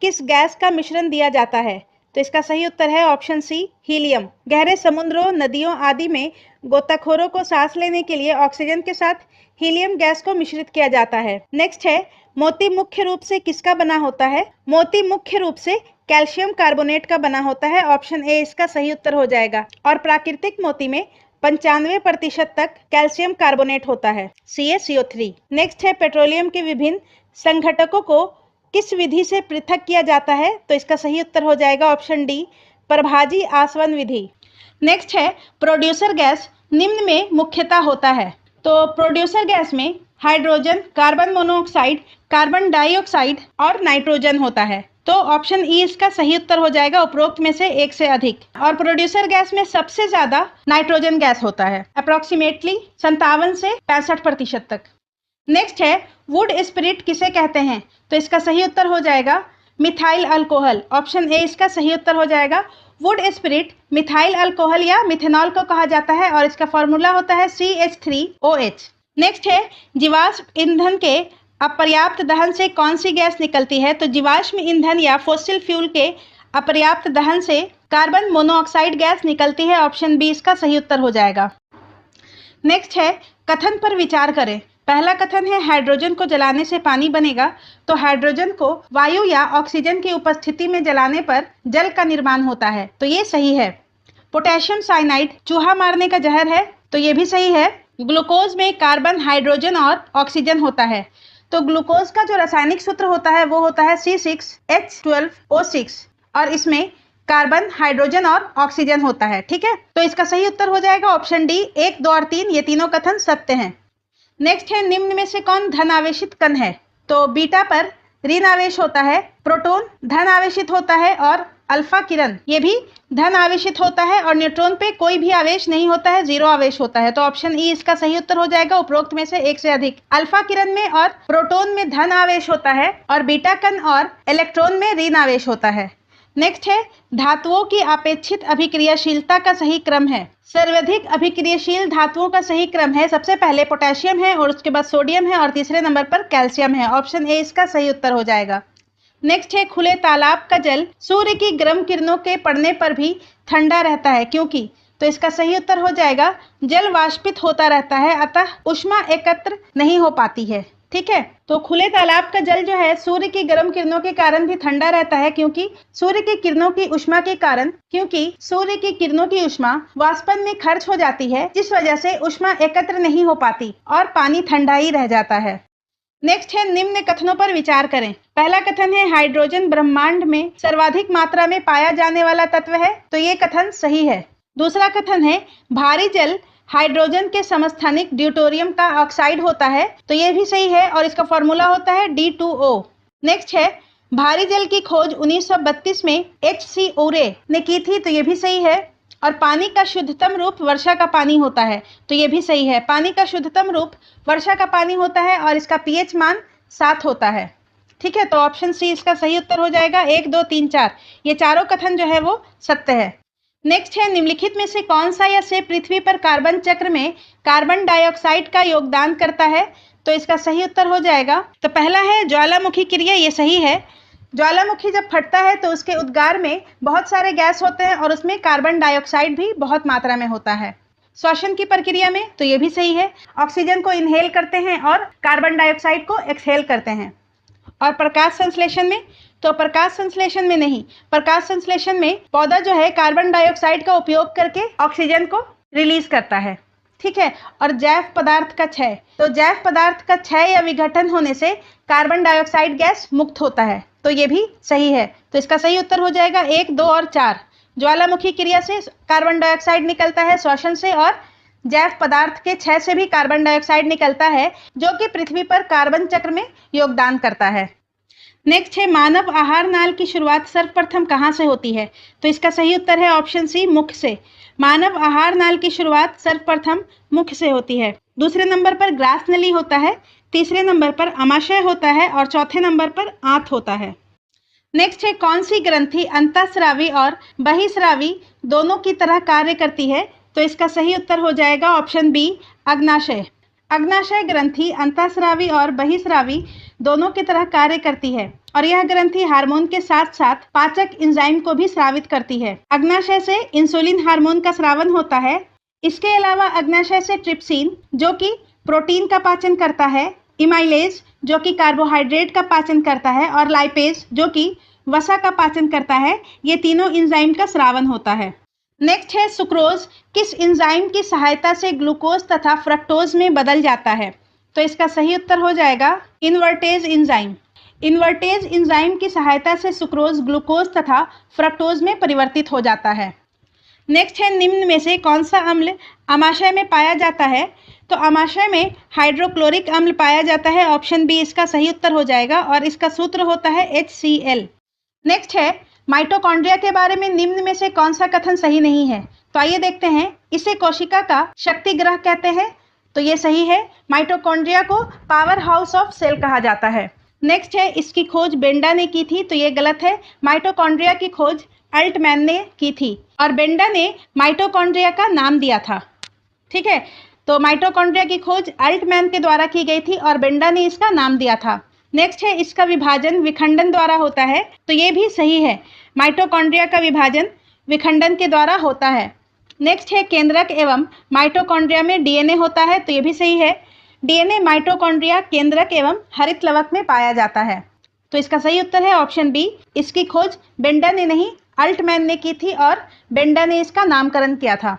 किस गैस का मिश्रण दिया जाता है? तो इसका सही उत्तर है ऑप्शन सी हीलियम। गहरे समुद्रों, नदियों आदि में गोताखोरों को सांस लेने के लिए ऑक्सीजन के साथ हीलियम गैस को मिश्रित किया जाता है। नेक्स्ट है, मोती मुख्य रूप से किसका बना होता है? मोती मुख्य रूप से कैल्शियम कार्बोनेट का बना होता है। ऑप्शन ए इसका सही उत्तर हो जाएगा। और प्राकृतिक मोती में 95% तक कैल्शियम कार्बोनेट होता है, CaCO3। नेक्स्ट है, पेट्रोलियम के विभिन्न संघटकों को किस विधि से पृथक किया जाता है? तो इसका सही उत्तर हो जाएगा ऑप्शन डी प्रभाजी आसवन विधि। नेक्स्ट है, प्रोड्यूसर गैस निम्न में मुख्यतः होता है। तो प्रोड्यूसर गैस में hydrogen, carbon monoxide, carbon dioxide और नाइट्रोजन होता है। तो ऑप्शन ई इसका सही उत्तर हो जाएगा उपरोक्त में से एक से अधिक। और प्रोड्यूसर गैस में सबसे ज्यादा नाइट्रोजन गैस होता है, अप्रोक्सीमेटली 57 से 65% तक। नेक्स्ट है, वुड स्पिरिट किसे कहते हैं? तो इसका सही उत्तर हो जाएगा मिथाइल अल्कोहल। ऑप्शन ए इसका सही उत्तर हो जाएगा। वुड स्पिरिट मिथाइल अल्कोहल या मिथेनॉल को कहा जाता है और इसका फॉर्मूला होता है CH3OH। नेक्स्ट है, जीवाश्म ईंधन के अपर्याप्त दहन से कौन सी गैस निकलती है? तो जीवाश्म ईंधन या फॉसिल फ्यूल के अपर्याप्त दहन से कार्बन मोनोऑक्साइड गैस निकलती है। ऑप्शन बी इसका सही उत्तर हो जाएगा। नेक्स्ट है, कथन पर विचार करें। पहला कथन है, हाइड्रोजन को जलाने से पानी बनेगा। तो हाइड्रोजन को वायु या ऑक्सीजन की उपस्थिति में जलाने पर जल का निर्माण होता है, तो ये सही है। पोटेशियम साइनाइड चूहा मारने का जहर है, तो ये भी सही है। ग्लूकोज में कार्बन, हाइड्रोजन और ऑक्सीजन होता है। तो ग्लूकोज का जो रासायनिक सूत्र होता है वो होता है C6H12O6 और इसमें कार्बन, हाइड्रोजन और ऑक्सीजन होता है। ठीक है, तो इसका सही उत्तर हो जाएगा ऑप्शन डी 1, 2 और 3, ये तीनों कथन सत्य हैं। नेक्स्ट है, निम्न में से कौन धन आवेशित कण है? तो बीटा पर ऋण आवेश होता है, प्रोटॉन धन आवेशित होता है और अल्फा किरण ये भी धन आवेशित होता है और न्यूट्रॉन पे कोई भी आवेश नहीं होता है, 0 आवेश होता है। तो ऑप्शन ई इसका सही उत्तर हो जाएगा उपरोक्त में से एक से अधिक। अल्फा किरण में और प्रोटॉन में धन आवेश होता है और बीटा कण और इलेक्ट्रॉन में ऋण आवेश होता है। नेक्स्ट है, धातुओं की अपेक्षित अभिक्रियाशीलता का सही क्रम है। सर्वाधिक अभिक्रियाशील धातुओं का सही क्रम है, सबसे पहले पोटेशियम है और उसके बाद सोडियम है और तीसरे नंबर पर कैल्शियम है। ऑप्शन ए इसका सही उत्तर हो जाएगा। नेक्स्ट है, खुले तालाब का जल सूर्य की गर्म किरणों के पड़ने पर भी ठंडा रहता है, क्योंकि? तो इसका सही उत्तर हो जाएगा जल वाष्पित होता रहता है, अतः ऊष्मा एकत्र नहीं हो पाती है। ठीक है, तो खुले तालाब का जल जो है सूर्य की गर्म किरणों के कारण भी ठंडा रहता है, क्योंकि सूर्य की किरणों की ऊष्मा के कारण सूर्य की किरणों की ऊष्मा वाष्पन में खर्च हो जाती है, जिस वजह से ऊष्मा एकत्र नहीं हो पाती और पानी ठंडा ही रह जाता है। नेक्स्ट है, निम्न कथनों पर विचार करें। पहला कथन है, हाइड्रोजन ब्रह्मांड में सर्वाधिक मात्रा में पाया जाने वाला तत्व है, तो ये कथन सही है। दूसरा कथन है, भारी जल हाइड्रोजन के समस्थानिक ड्यूटेरियम का ऑक्साइड होता है, तो ये भी सही है और इसका फॉर्मूला होता है D2O। नेक्स्ट है, भारी जल की खोज 1932 में H.C. ओरे ने की थी, तो ये भी सही है। और पानी का शुद्धतम रूप वर्षा का पानी होता है, तो ये भी सही है। पानी का शुद्धतम रूप वर्षा का पानी होता है और इसका पीएच मान 7 होता है। ठीक है, तो ऑप्शन सी इसका सही उत्तर हो जाएगा। 1, 2, 3, 4 ये चारों कथन जो है वो सत्य है। नेक्स्ट है, निम्नलिखित में से कौन सा या से पृथ्वी पर कार्बन चक्र में कार्बन डाइऑक्साइड का योगदान करता है, तो इसका सही उत्तर हो जाएगा। तो पहला है ज्वालामुखी क्रिया, ये सही है। ज्वालामुखी जब फटता है तो उसके उद्गार में बहुत सारे गैस होते हैं और उसमें कार्बन डाइऑक्साइड भी बहुत मात्रा में होता है। श्वसन की प्रक्रिया में, तो ये भी सही है, ऑक्सीजन को इनहेल करते हैं और कार्बन डाइऑक्साइड को एक्सहेल करते हैं। और प्रकाश संश्लेषण में, तो प्रकाश संश्लेषण में नहीं, प्रकाश संश्लेषण में पौधा जो है कार्बन डाइऑक्साइड का उपयोग करके ऑक्सीजन को रिलीज करता है। ठीक है, और जैव पदार्थ का क्षय, तो जैव पदार्थ का क्षय या विघटन होने से कार्बन डाइऑक्साइड गैस मुक्त होता है, तो ये भी सही है। तो इसका सही उत्तर हो जाएगा 1, 2 और 4। ज्वालामुखी क्रिया से कार्बन डाइऑक्साइड निकलता है, श्वसन से और जैव पदार्थ के क्षय से भी कार्बन डाइऑक्साइड निकलता है, जो कि पृथ्वी पर कार्बन चक्र में योगदान करता है। नेक्स्ट है, मानव आहार नाल की शुरुआत सर्वप्रथम कहाँ से होती है, तो इसका सही उत्तर है ऑप्शन सी, मुख से। मानव आहार नाल की शुरुआत सर्वप्रथम मुख से होती है। दूसरे नंबर पर ग्रास नली होता है, तीसरे नंबर पर अमाशय होता है और चौथे नंबर पर आंत होता है। नेक्स्ट है, कौन सी ग्रंथि अंतःस्रावी और बहिस्रावी दोनों की तरह कार्य करती है, तो इसका सही उत्तर हो जाएगा ऑप्शन बी, अग्नाशय। अग्नाशय ग्रंथि अंतःस्रावी और बहिस्रावी दोनों की तरह कार्य करती है और यह ग्रंथि हार्मोन के साथ साथ पाचक एंजाइम को भी स्रावित करती है। अग्नाशय से इंसुलिन हार्मोन का स्रावन होता है। इसके अलावा अग्नाशय से ट्रिप्सिन जो कि प्रोटीन का पाचन करता है, इमाइलेज जो कि कार्बोहाइड्रेट का पाचन करता है और लाइपेज जो कि वसा का पाचन करता है, ये तीनों एंजाइम का स्रावन होता है। नेक्स्ट है, सुक्रोज किस एंजाइम की सहायता से ग्लूकोज तथा फ्रक्टोज में बदल जाता है, तो इसका सही उत्तर हो जाएगा इन्वर्टेज एंजाइम। इन्वर्टेज एंजाइम की सहायता से सुक्रोज ग्लूकोज तथा फ्रक्टोज में परिवर्तित हो जाता है। नेक्स्ट है, निम्न में से कौन सा अम्ल अमाशय में पाया जाता है, तो अमाशय में हाइड्रोक्लोरिक अम्ल पाया जाता है, ऑप्शन बी इसका सही उत्तर हो जाएगा और इसका सूत्र होता है HCl। नेक्स्ट है, माइटोकॉन्ड्रिया के बारे में निम्न में से कौन सा कथन सही नहीं है, तो आइए देखते हैं। इसे कोशिका का शक्ति ग्रह कहते हैं, तो ये सही है। माइटोकॉन्ड्रिया को पावर हाउस ऑफ सेल कहा जाता है। नेक्स्ट है, इसकी खोज बेंडा ने की थी, तो ये गलत है। माइटोकॉन्ड्रिया की खोज अल्टमैन ने की थी और बेंडा ने माइटोकॉन्ड्रिया का नाम दिया था। ठीक है, तो माइटोकॉन्ड्रिया की खोज अल्टमैन के द्वारा की गई थी और बेंडा ने इसका नाम दिया था। नेक्स्ट है, इसका विभाजन विखंडन द्वारा होता है, तो ये भी सही है। माइटोकॉन्ड्रिया का विभाजन विखंडन के द्वारा होता है। नेक्स्ट है, केंद्रक एवं माइटोकॉन्ड्रिया में डीएनए होता है, तो ये भी सही है। डीएनए माइटोकॉन्ड्रिया केंद्रक एवं हरित लवक में पाया जाता है, तो इसका सही उत्तर है ऑप्शन बी। इसकी खोज बेंडा ने नहीं, अल्टमैन ने की थी और बेंडा ने इसका नामकरण किया था।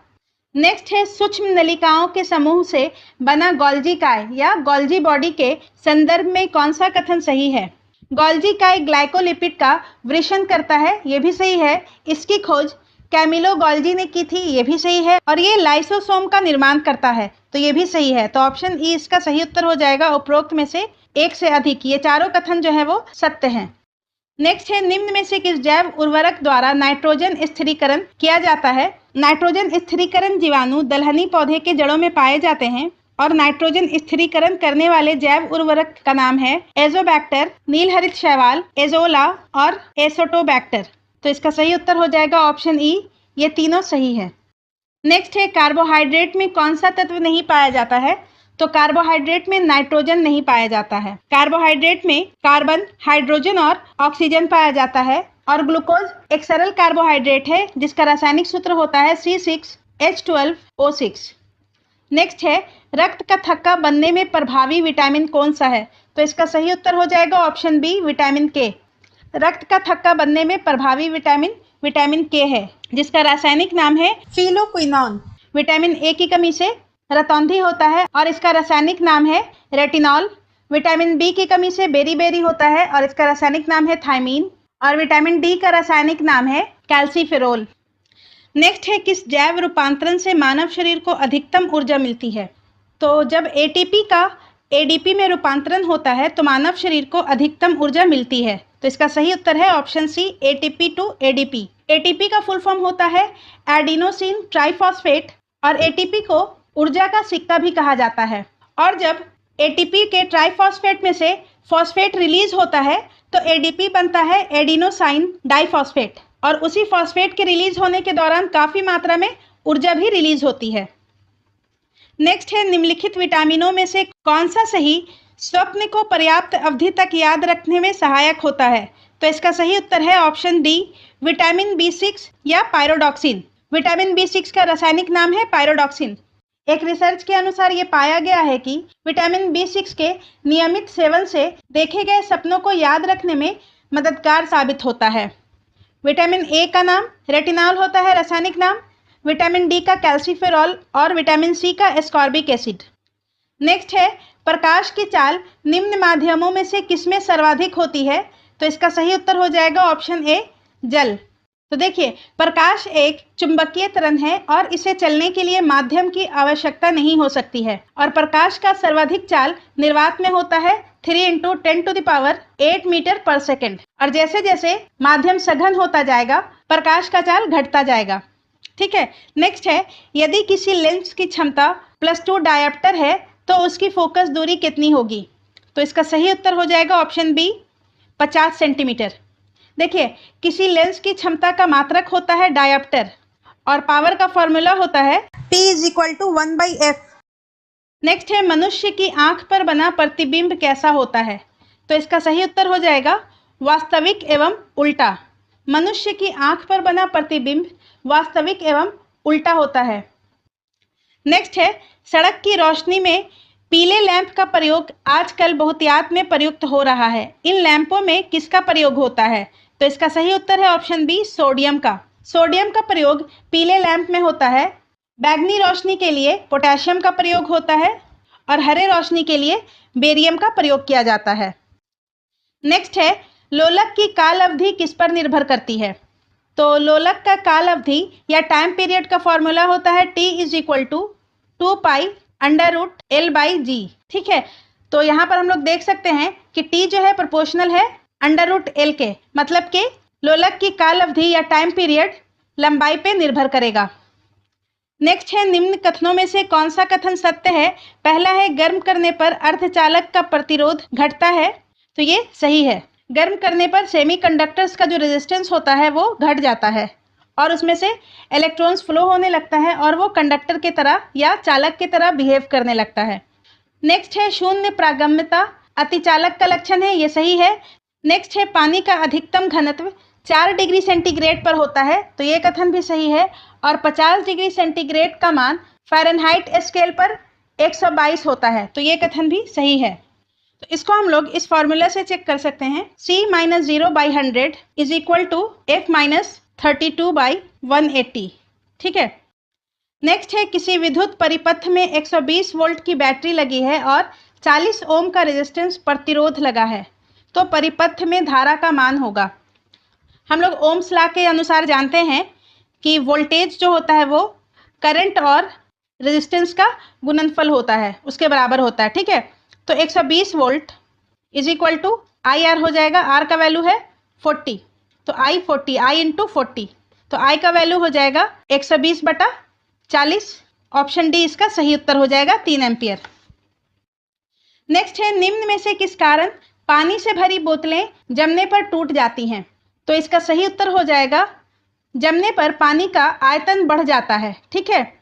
नेक्स्ट है, सूक्ष्म नलिकाओं के समूह से बना गोल्जी काय या गोल्जी बॉडी के संदर्भ में कौन सा कथन सही है। गोल्जी काय ग्लाइकोलिपिड का वृषण करता है, ये भी सही है। इसकी खोज कैमिलो गोल्जी ने की थी, ये भी सही है। और ये लाइसोसोम का निर्माण करता है, तो ये भी सही है। तो ऑप्शन ई इसका सही उत्तर हो जाएगा। उपरोक्त में से एक से अधिक, ये चारों कथन जो है वो सत्य हैं। नेक्स्ट है, निम्न में से किस जैव उर्वरक द्वारा नाइट्रोजन स्थिरीकरण किया जाता है। नाइट्रोजन स्थिरीकरण जीवाणु दलहनी पौधे के जड़ों में पाए जाते हैं और नाइट्रोजन स्थिरीकरण करने वाले जैव उर्वरक का नाम है एजोबैक्टर, नीलहरित शैवाल, एजोला और एसोटोबैक्टर। तो इसका सही उत्तर हो जाएगा ऑप्शन ई, ये तीनों सही है। नेक्स्ट है, कार्बोहाइड्रेट में कौन सा तत्व नहीं पाया जाता है, तो कार्बोहाइड्रेट में नाइट्रोजन नहीं पाया जाता है। कार्बोहाइड्रेट में कार्बन, हाइड्रोजन और ऑक्सीजन पाया जाता है और ग्लूकोज एक सरल कार्बोहाइड्रेट है जिसका रासायनिक सूत्र होता है C6H12O6। नेक्स्ट है, रक्त का थक्का बनने में प्रभावी विटामिन कौन सा है, तो इसका सही उत्तर हो जाएगा ऑप्शन बी, विटामिन के। रक्त का थक्का बनने में प्रभावी विटामिन के है जिसका रासायनिक नाम है फिलोक्विनोन। विटामिन ए की कमी से रतौंधी होता है और इसका रासायनिक नाम है रेटिनॉल। विटामिन बी की कमी से बेरीबेरी होता है और इसका रासायनिक नाम है थायमीन। और विटामिन डी का रासायनिक नाम है कैल्सीफेरोल। नेक्स्ट है, किस जैव रूपांतरण से मानव शरीर को अधिकतम ऊर्जा मिलती है, तो जब एटीपी का एडीपी में रूपांतरण होता है तो मानव शरीर को अधिकतम ऊर्जा मिलती है? तो इसका सही उत्तर है option C, ATP to ADP. ATP का फुल फॉर्म होता है एडिनोसिन ट्राइफॉस्फेट और एटीपी को ऊर्जा का सिक्का भी कहा जाता है। और जब एटीपी के ट्राइफॉस्फेट में से फॉस्फेट रिलीज होता है तो एडीपी बनता है एडिनोसाइन डाइफॉस्फेट और उसी फॉस्फेट के रिलीज होने के दौरान काफी मात्रा में ऊर्जा भी रिलीज होती है। नेक्स्ट है निम्नलिखित विटामिनों में से कौन सा सही स्वप्न को पर्याप्त अवधि तक याद रखने में सहायक होता है? तो इसका सही उत्तर है ऑप्शन डी, विटामिन बी6 या पायरोडॉक्सिन। विटामिन बी6 का रासायनिक नाम है पायरोडॉक्सिन। एक रिसर्च के अनुसार ये पाया गया है कि विटामिन बी6 के नियमित सेवन से देखे गए सपनों को याद रखने में मददगार साबित होता है। विटामिन ए का नाम रेटिनॉल होता है रासायनिक नाम, विटामिन डी का कैल्सीफेरॉल और विटामिन सी का एस्कॉर्बिक एसिड। नेक्स्ट है प्रकाश की चाल निम्न माध्यमों में से किसमें सर्वाधिक होती है? तो इसका सही उत्तर हो जाएगा ऑप्शन ए, जल। तो देखिए, प्रकाश एक चुंबकीय तरंग है और इसे चलने के लिए माध्यम की आवश्यकता नहीं हो सकती है और प्रकाश का सर्वाधिक चाल निर्वात में होता है 3 × 10⁸ मीटर पर सेकेंड। और जैसे जैसे माध्यम सघन होता जाएगा प्रकाश का चाल घटता जाएगा। ठीक है। नेक्स्ट है यदि किसी लेंस की क्षमता +2 डायोप्टर है तो उसकी फोकस दूरी कितनी होगी? तो इसका सही उत्तर हो जाएगा ऑप्शन बी, 50 सेंटीमीटर। देखिए, किसी लेंस की क्षमता का मात्रक होता है डायोप्टर और पावर का फॉर्मूला होता है P = 1/f। नेक्स्ट है मनुष्य की आंख पर बना प्रतिबिंब कैसा होता है? तो इसका सही उत्तर हो जाएगा वास्तविक एवं उल्टा। मनुष्य की आंख पर बना प्रतिबिंब वास्तविक एवं उल्टा होता है। नेक्स्ट है सड़क की रोशनी में पीले लैंप का प्रयोग आजकल बहुतायत में प्रयुक्त हो रहा है। इन लैंपों में किसका प्रयोग होता है? तो इसका सही उत्तर है ऑप्शन बी, सोडियम का। सोडियम का प्रयोग पीले लैंप में होता है। बैगनी रोशनी के लिए पोटेशियम का प्रयोग होता है और हरे रोशनी के लिए बेरियम का प्रयोग किया जाता है। नेक्स्ट है लोलक की काल अवधि किस पर निर्भर करती है? तो लोलक का काल अवधि या टाइम पीरियड का फॉर्मूला होता है T = 2π√L/g। ठीक है। तो यहाँ पर हम लोग देख सकते हैं कि T जो है प्रोपोर्शनल है √L के, मतलब कि लोलक की काल अवधि या टाइम पीरियड लंबाई पे निर्भर करेगा। नेक्स्ट है निम्न कथनों में से कौन सा कथन सत्य है? पहला है गर्म करने पर अर्धचालक का प्रतिरोध घटता है। तो ये सही है। गर्म करने पर सेमीकंडक्टर्स का जो रेजिस्टेंस होता है वो घट जाता है और उसमें से इलेक्ट्रॉन्स फ्लो होने लगता है और वो कंडक्टर की तरह या चालक की तरह बिहेव करने लगता है। नेक्स्ट है शून्य प्रागम्यता अतिचालक का लक्षण है। ये सही है। नेक्स्ट है पानी का अधिकतम घनत्व 4 डिग्री सेंटीग्रेड पर होता है। तो ये कथन भी सही है। और 50 डिग्री सेंटीग्रेड का मान फ़ारेनहाइट स्केल पर 122 होता है। तो ये कथन भी सही है। तो इसको हम लोग इस फॉर्मूला से चेक कर सकते हैं। C - 0/100 = F - 32/180। ठीक है। नेक्स्ट है किसी विद्युत परिपथ में 120 वोल्ट की बैटरी लगी है और 40 ओम का रेजिस्टेंस प्रतिरोध लगा है तो परिपथ में धारा का मान होगा। हम लोग ओम्स लॉ के अनुसार जानते हैं कि वोल्टेज जो होता है वो करंट और रेजिस्टेंस का गुणनफल होता है, उसके बराबर होता है। ठीक है। तो 120 वोल्ट = IR हो जाएगा। R का वैल्यू है 40, तो I × 40, तो I का वैल्यू हो जाएगा 120/40। ऑप्शन डी इसका सही उत्तर हो जाएगा, 3 एम्पियर। नेक्स्ट है निम्न में से किस कारण पानी से भरी बोतलें जमने पर टूट जाती हैं? तो इसका सही उत्तर हो जाएगा जमने पर पानी का आयतन बढ़ जाता है। ठीक है।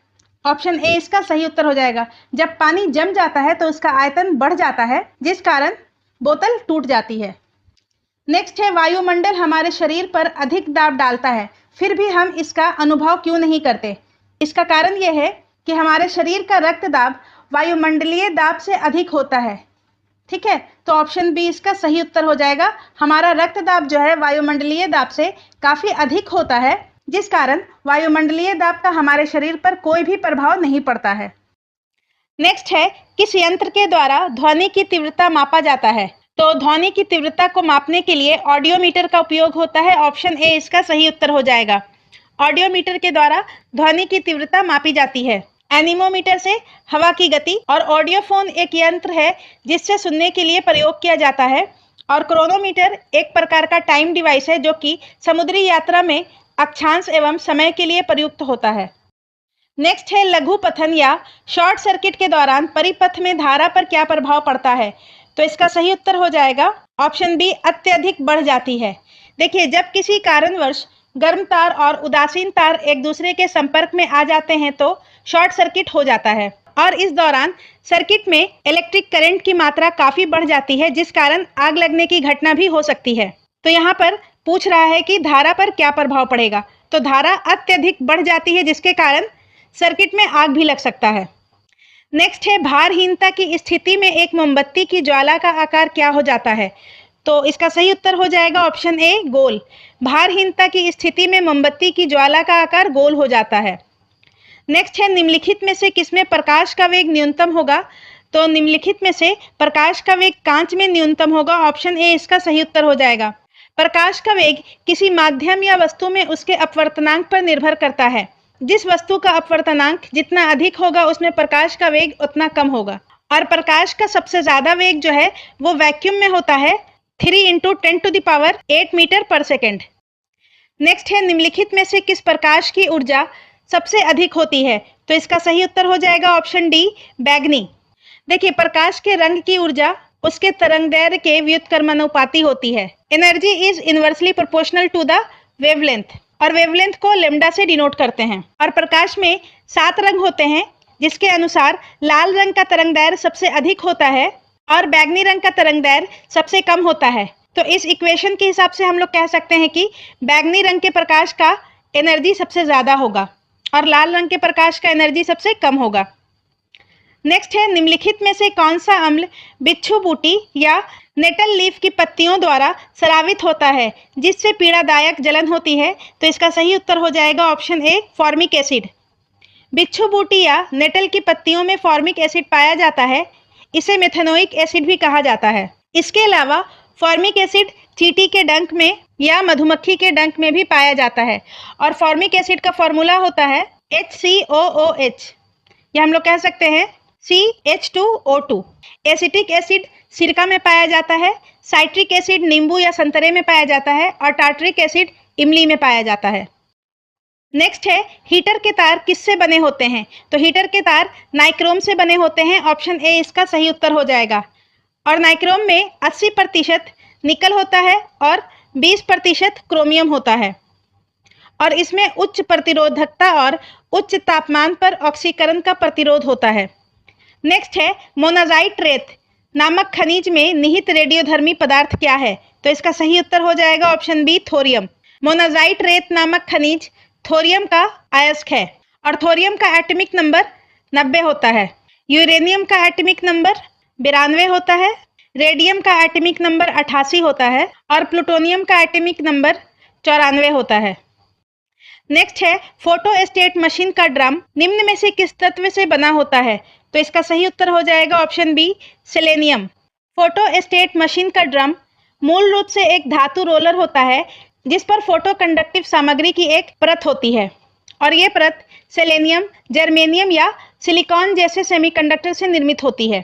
ऑप्शन ए इसका सही उत्तर हो जाएगा। जब पानी जम जाता है तो उसका आयतन बढ़ जाता है जिस कारण बोतल टूट जाती है। नेक्स्ट है वायुमंडल हमारे शरीर पर अधिक दाब डालता है फिर भी हम इसका अनुभव क्यों नहीं करते? इसका कारण यह है कि हमारे शरीर का रक्त दाब वायुमंडलीय दाब से अधिक होता है। ठीक है। तो ऑप्शन बी इसका सही उत्तर हो जाएगा। हमारा रक्त दाब जो है वायुमंडलीय दाब से काफ़ी अधिक होता है जिस कारण वायुमंडलीय दाब का हमारे शरीर पर कोई भी प्रभाव नहीं पड़ता है। नेक्स्ट है किस यंत्र के द्वारा ध्वनि की तीव्रता मापा जाता है? तो ध्वनि की तीव्रता को मापने के लिए ऑडियोमीटर का उपयोग होता है। ऑप्शन ए इसका सही उत्तर हो जाएगा। ऑडियोमीटर के द्वारा ध्वनि की तीव्रता मापी जाती है। एनीमोमीटर से हवा की गति, और ऑडियोफोन एक यंत्र है जिससे सुनने के लिए प्रयोग किया जाता है, और क्रोनोमीटर एक प्रकार का टाइम डिवाइस है जो कि समुद्री यात्रा में अक्षांश एवं समय के लिए प्रयुक्त होता है। नेक्स्ट है लघु पथन या शॉर्ट सर्किट के दौरान परिपथ में धारा पर क्या प्रभाव पड़ता है। तो इसका सही उत्तर हो जाएगा ऑप्शन बी, अत्यधिक बढ़ जाती है। देखिए, जब किसी कारणवश गर्म तार और उदासीन तार एक दूसरे के संपर्क में आ जाते हैं तो शॉर्ट सर्किट हो जाता है, और इस दौरान सर्किट में इलेक्ट्रिक करंट की मात्रा काफी बढ़ जाती है, जिस कारण आग लगने की घटना भी हो सकती है। तो यहाँ पर पूछ रहा है कि धारा पर क्या प्रभाव पड़ेगा, तो धारा अत्यधिक बढ़ जाती है जिसके कारण सर्किट में आग भी लग सकता है। नेक्स्ट है भारहीनता की स्थिति में एक मोमबत्ती की ज्वाला का आकार क्या हो जाता है। तो इसका सही उत्तर हो जाएगा ऑप्शन ए, गोल। भारहीनता की स्थिति में मोमबत्ती की ज्वाला का आकार गोल हो जाता है। नेक्स्ट है निम्नलिखित में से किसमें प्रकाश का वेग न्यूनतम होगा। तो निम्नलिखित में से प्रकाश का वेग कांच में न्यूनतम होगा, ऑप्शन ए इसका सही उत्तर हो जाएगा। प्रकाश का वेग किसी माध्यम या वस्तु में उसके अपवर्तनांक पर निर्भर करता है। जिस वस्तु का अपवर्तनांक जितना अधिक होगा उसमें प्रकाश का वेग उतना कम होगा, और प्रकाश का सबसे ज्यादा वेग जो है वो वैक्यूम में होता है 3 × 10⁸ मीटर पर सेकेंड। नेक्स्ट है निम्नलिखित में से किस प्रकाश की ऊर्जा सबसे अधिक होती है। तो इसका सही उत्तर हो जाएगा ऑप्शन डी, बैगनी। देखिए, प्रकाश के रंग की ऊर्जा उसके तरंगदैर्घ्य के व्युत्क्रमानुपाती होती है। Energy is inversely proportional to the wavelength, और वेवलेंथ को लेम्डा से डिनोट करते हैं। और प्रकाश में 7 रंग होते हैं, जिसके अनुसार लाल रंग का तरंगदैर्घ्य सबसे अधिक होता है और बैगनी रंग का तरंगदैर्घ्य सबसे कम होता है। तो इस इक्वेशन के हिसाब से हम लोग कह सकते हैं कि बैगनी रंग के प्रकाश का एनर्जी सबसे ज्यादा होगा और लाल रंग के प्रकाश का एनर्जी सबसे कम होगा। नेक्स्ट है निम्नलिखित में से कौन सा अम्ल बिच्छू बूटी या नेटल लीफ की पत्तियों द्वारा स्रावित होता है जिससे पीड़ादायक जलन होती है। तो इसका सही उत्तर हो जाएगा ऑप्शन ए, फॉर्मिक एसिड। बिच्छू बूटी या नेटल की पत्तियों में फॉर्मिक एसिड पाया जाता है, इसे मेथेनोइक एसिड भी कहा जाता है। इसके अलावा फॉर्मिक एसिड चींटी के डंक में या मधुमक्खी के डंक में भी पाया जाता है, और फॉर्मिक एसिड का फॉर्मूला होता है HCOOH, या हम लोग कह सकते हैं CH2O2। एसिटिक एसिड सिरका में पाया जाता है, साइट्रिक एसिड नींबू या संतरे में पाया जाता है, और टार्टरिक एसिड इमली में पाया जाता है। नेक्स्ट है हीटर के तार किससे बने होते हैं। तो हीटर के तार नाइक्रोम से बने होते हैं, ऑप्शन ए इसका सही उत्तर हो जाएगा। और नाइक्रोम में 80% निकल होता है और 20% क्रोमियम होता है, और इसमें उच्च प्रतिरोधकता और उच्च तापमान पर ऑक्सीकरण का प्रतिरोध होता है। नेक्स्ट है मोनाजाइट रेत नामक खनिज में निहित रेडियोधर्मी पदार्थ क्या है। तो इसका सही उत्तर हो जाएगा ऑप्शन बी, थोरियम। मोनाजाइट रेत नामक खनिज थोरियम का अयस्क है, और थोरियम का एटॉमिक नंबर 90 होता है। यूरेनियम का एटॉमिक नंबर 92 होता है, रेडियम का एटॉमिक नंबर 88 होता है, और प्लूटोनियम का एटॉमिक नंबर 94 होता है। नेक्स्ट है फोटोस्टेट मशीन का ड्रम निम्न में से किस तत्व से बना होता है। तो इसका सही उत्तर हो जाएगा option B, selenium. Photostat machine का ड्रम मूल रूप से एक धातु रोलर होता है जिस पर फोटो कंडक्टिव सामग्री की एक परत होती है, और ये परत सेलेनियम, जर्मेनियम या सिलिकॉन जैसे सेमीकंडक्टर से निर्मित होती है।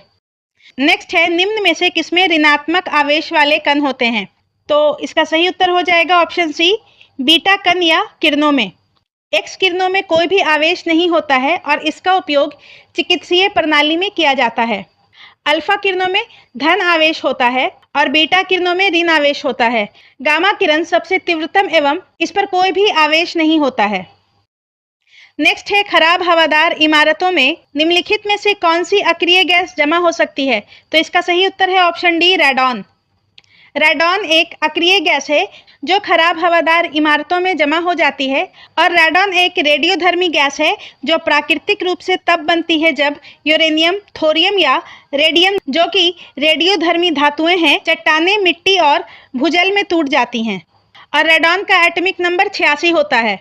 नेक्स्ट है निम्न में से किसमें ऋणात्मक आवेश वाले कण होते हैं। तो इसका सही उत्तर हो जाएगा ऑप्शन सी, बीटा कण या किरणों में। एक्स किरणों में कोई भी आवेश नहीं होता है और इसका उपयोग चिकित्सीय प्रणाली में किया जाता है। अल्फा किरणों में धन आवेश होता है और बीटा किरणों में ऋण आवेश होता है। गामा किरण सबसे तीव्रतम एवं इस पर कोई भी आवेश नहीं होता है। नेक्स्ट है खराब हवादार इमारतों में निम्नलिखित में से कौन सी अक्रिय गैस जमा हो सकती है। तो इसका सही उत्तर है ऑप्शन डी, रेडॉन। रेडॉन एक अक्रिय गैस है जो खराब हवादार इमारतों में जमा हो जाती है, और रेडॉन एक रेडियोधर्मी गैस है जो प्राकृतिक रूप से तब बनती है जब यूरेनियम, थोरियम या रेडियम, जो कि रेडियोधर्मी धातुएं हैं, चट्टानें, मिट्टी और भूजल में टूट जाती हैं, और रेडॉन का एटॉमिक नंबर 86 होता है।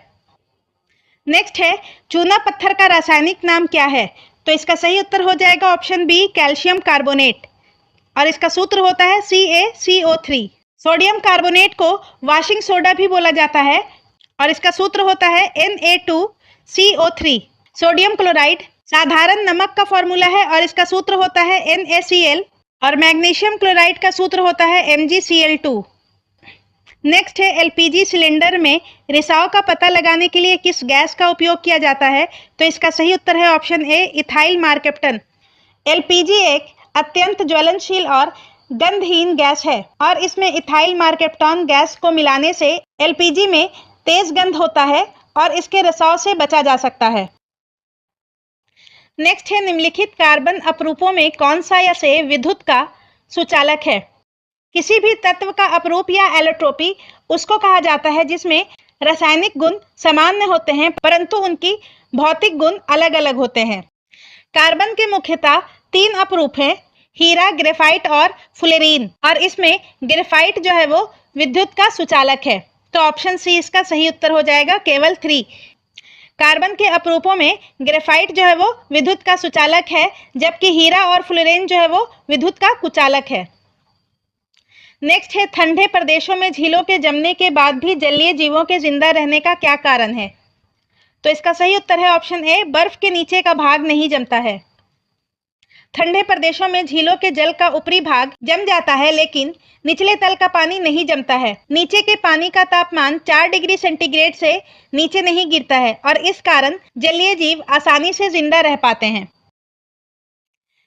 नेक्स्ट है चूना पत्थर का रासायनिक नाम क्या है। तो इसका सही उत्तर हो जाएगा ऑप्शन बी, कैल्शियम कार्बोनेट, और इसका सूत्र होता है CaCO3। सोडियम कार्बोनेट को वॉशिंग सोडा भी बोला जाता है, और इसका सूत्र होता है Na2CO3। सोडियम क्लोराइड साधारण नमक का फॉर्मूला है और इसका सूत्र होता है NaCl और मैग्नीशियम क्लोराइड का सूत्र होता है MgCl2। नेक्स्ट है एलपीजी सिलेंडर में रिसाव का पता लगाने के लिए किस गैस का उपयोग किया जाता है? तो इसका सही उत्तर है option A ethyl mercaptan. LPG एक अत्यंत ज्वलनशील और गंधहीन गैस है और इसमें इथाइल मार्केप्टन गैस को मिलाने से एलपीजी में तेज गंध होता है और इसके रिसाव से बचा जा सकता है। नेक्स्ट है निम्नलिखित कार्बन अपरूपों में कौन सा या से विद्युत का सुचालक है? किसी भी तत्व का अपरूप या एलोट्रोपी उसको कहा जाता है जिसमें रासायनिक गुण सामान्य होते हैं परंतु उनकी भौतिक गुण अलग अलग होते हैं। कार्बन के मुख्यतः 3 अपरूप हैं, हीरा, ग्रेफाइट और फुलेरीन, और इसमें ग्रेफाइट जो है वो विद्युत का सुचालक है। तो ऑप्शन सी इसका सही उत्तर हो जाएगा, केवल 3। कार्बन के अपरूपों में ग्रेफाइट जो है वो विद्युत का सुचालक है जबकि हीरा और फ्लोरीन जो है वो विद्युत का कुचालक है। नेक्स्ट है ठंडे प्रदेशों में झीलों के जमने के बाद भी जलीय जीवों के जिंदा रहने का क्या कारण है? तो इसका सही उत्तर है ऑप्शन ए बर्फ के नीचे का भाग नहीं जमता है। ठंडे प्रदेशों में झीलों के जल का ऊपरी भाग जम जाता है लेकिन निचले तल का पानी नहीं जमता है। नीचे के पानी का तापमान 4 डिग्री सेंटीग्रेड से नीचे नहीं गिरता है और इस कारण जलीय जीव आसानी से जिंदा रह पाते हैं।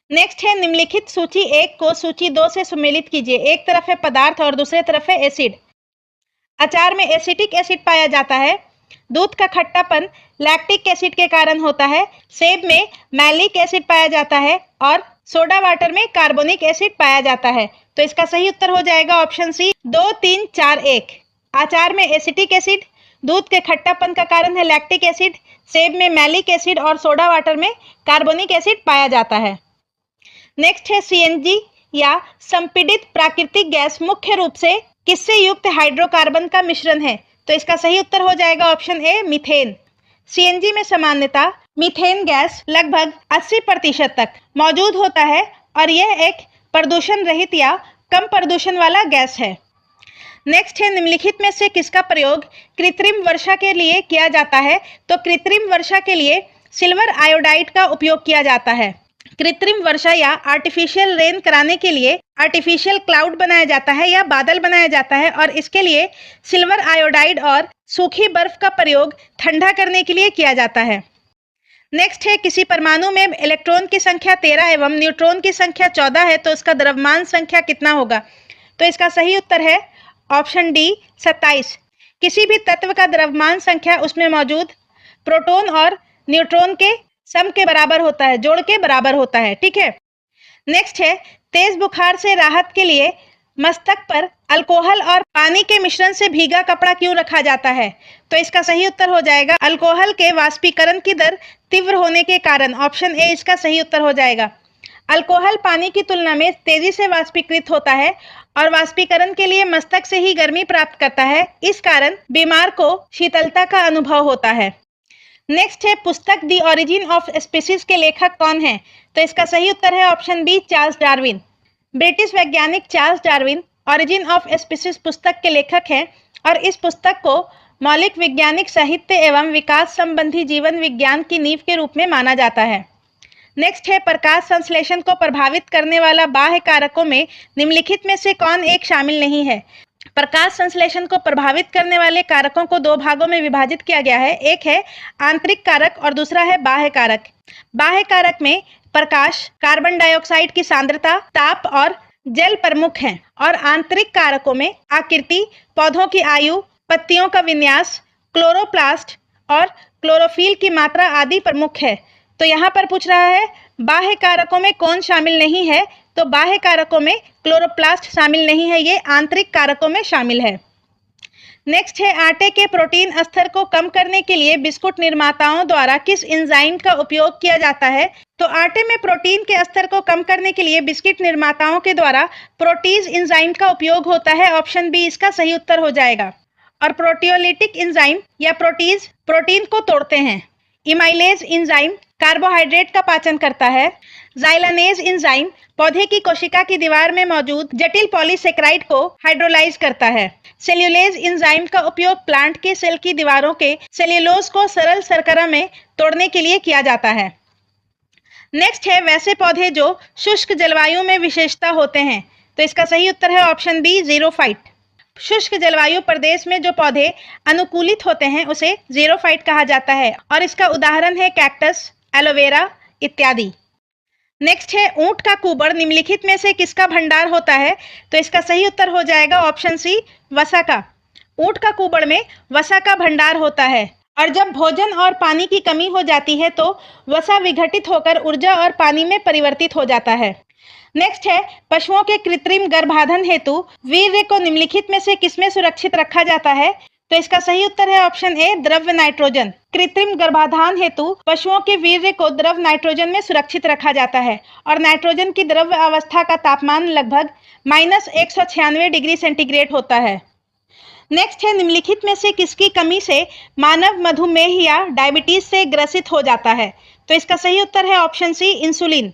नेक्स्ट है निम्नलिखित सूची 1 को सूची 2 से सम्मिलित कीजिए। एक तरफ है पदार्थ और दूसरे तरफ है एसिड। अचार में एसिटिक एसिड पाया जाता है। दूध का खट्टापन लैक्टिक एसिड के कारण होता है। सेब में मैलिक एसिड पाया जाता है और सोडा वाटर में कार्बोनिक एसिड पाया जाता है। तो इसका सही उत्तर हो जाएगा ऑप्शन सी 2, 3, 4, 1। अचार में एसिटिक एसिड, दूध के खट्टापन का कारण है लैक्टिक एसिड, सेब में मैलिक एसिड और सोडा वाटर में कार्बोनिक एसिड पाया जाता है। नेक्स्ट है सीएनजी या संपीड़ित प्राकृतिक गैस मुख्य रूप से किससे युक्त हाइड्रोकार्बन का मिश्रण है? तो इसका सही उत्तर हो जाएगा ऑप्शन ए मीथेन। सीएनजी में सामान्यतः मीथेन गैस लगभग 80% तक मौजूद होता है और यह एक प्रदूषण रहित या कम प्रदूषण वाला गैस है। नेक्स्ट है निम्नलिखित में से किसका प्रयोग कृत्रिम वर्षा के लिए किया जाता है? तो कृत्रिम वर्षा के लिए सिल्वर आयोडाइड का उपयोग किया जाता है। कृत्रिम वर्षा या आर्टिफिशियल रेन कराने के लिए आर्टिफिशियल क्लाउड बनाया जाता है या बादल बनाया जाता है और इसके लिए सिल्वर आयोडाइड और सूखी बर्फ का प्रयोग ठंडा करने के लिए किया जाता है। नेक्स्ट है किसी परमाणु में इलेक्ट्रॉन की संख्या 13 एवं न्यूट्रॉन की संख्या 14 है तो इसका द्रव्यमान संख्या कितना होगा? तो इसका सही उत्तर है ऑप्शन डी 27। किसी भी तत्व का द्रव्यमान संख्या उसमें मौजूद प्रोटॉन और न्यूट्रॉन के सम के बराबर होता है, जोड़ के बराबर होता है। ठीक है। नेक्स्ट है तेज बुखार से राहत के लिए मस्तक पर अल्कोहल और पानी के मिश्रण से भीगा कपड़ा क्यों रखा जाता है? तो इसका सही उत्तर हो जाएगा अल्कोहल के वाष्पीकरण की दर तीव्र होने के कारण। ऑप्शन ए इसका सही उत्तर हो जाएगा। अल्कोहल पानी की तुलना में तेजी से वाष्पीकृत होता है और वाष्पीकरण के लिए मस्तक से ही गर्मी प्राप्त करता है, इस कारण बीमार को शीतलता का अनुभव होता है। नेक्स्ट है पुस्तक द ओरिजिन ऑफ स्पीसीज के लेखक कौन है? तो इसका सही उत्तर है option B Charles Darwin. British वैज्ञानिक Charles Darwin Origin of Species पुस्तक के लेखक हैं और इस पुस्तक को मौलिक वैज्ञानिक साहित्य एवं विकास संबंधी जीवन विज्ञान की नींव के रूप में माना जाता है। नेक्स्ट है प्रकाश संश्लेषण को प्रभावित करने वाला बाह्य कारकों में निम्नलिखित में से कौन एक शामिल नहीं है? प्रकाश संश्लेषण को प्रभावित करने वाले कारकों को 2 भागों में विभाजित किया गया है। एक है आंतरिक कारक और दूसरा है बाह्य कारक। बाह्य कारक में प्रकाश, कार्बन डाइऑक्साइड की सांद्रता, ताप और जल प्रमुख हैं और आंतरिक कारकों में आकृति, पौधों की आयु, पत्तियों का विन्यास, क्लोरोप्लास्ट और क्लोरोफिल की मात्रा आदि प्रमुख है। तो यहाँ पर पूछ रहा है बाह्य कारकों में कौन शामिल नहीं है? तो बाह्य कारकों में क्लोरोप्लास्ट शामिल नहीं है, ये आंतरिक कारकों में शामिल है। नेक्स्ट है आटे के प्रोटीन स्तर को कम करने के लिए बिस्कुट निर्माताओं द्वारा किस एंजाइम का उपयोग किया जाता है? तो आटे में प्रोटीन के स्तर को कम करने के लिए बिस्किट निर्माताओं के द्वारा प्रोटीज एंजाइम का उपयोग होता है। ऑप्शन बी इसका सही उत्तर हो जाएगा। और प्रोटियोलिटिक एंजाइम या प्रोटीज प्रोटीन को तोड़ते हैं। इमाइलेज एंजाइम कार्बोहाइड्रेट का पाचन करता है। जाइलानेज एंजाइम पौधे की कोशिका की दीवार में मौजूद जटिल पॉलीसेकेराइड को हाइड्रोलाइज करता है। सेल्यूलेज एंजाइम का उपयोग प्लांट के सेल की दीवारों के सेल्यूलोज को सरल शर्करा में तोड़ने के लिए किया जाता है। नेक्स्ट है वैसे पौधे जो शुष्क जलवायु में विशेषता होते हैं। तो इसका सही उत्तर है ऑप्शन बी, ज़ीरोफाइट। शुष्क जलवायु प्रदेश में जो पौधे अनुकूलित होते हैं उसे ज़ीरोफाइट कहा जाता है और इसका उदाहरण है कैक्टस, एलोवेरा इत्यादि। नेक्स्ट है ऊंट का कुबड़ निम्नलिखित में से किसका भंडार होता है। तो इसका सही उत्तर हो जाएगा ऑप्शन सी, वसा का। ऊंट का कुबड़ में वसा का भंडार होता है और जब भोजन और पानी की कमी हो जाती है तो वसा विघटित होकर ऊर्जा और पानी में परिवर्तित हो जाता है। नेक्स्ट है पशुओं के कृत्रिम गर्भाधान हेतु वीर्य को निम्नलिखित में से किसमें सुरक्षित रखा जाता है। तो इसका सही उत्तर है ऑप्शन ए, द्रव नाइट्रोजन। कृत्रिम गर्भाधान हेतु पशुओं के वीर्य को द्रव नाइट्रोजन में सुरक्षित रखा जाता है और नाइट्रोजन की द्रव अवस्था का तापमान लगभग -196 डिग्री सेंटीग्रेड होता है। नेक्स्ट है निम्नलिखित में से किसकी कमी से मानव मधुमेह या डायबिटीज से ग्रसित हो जाता है। तो इसका सही उत्तर है ऑप्शन सी, इंसुलिन।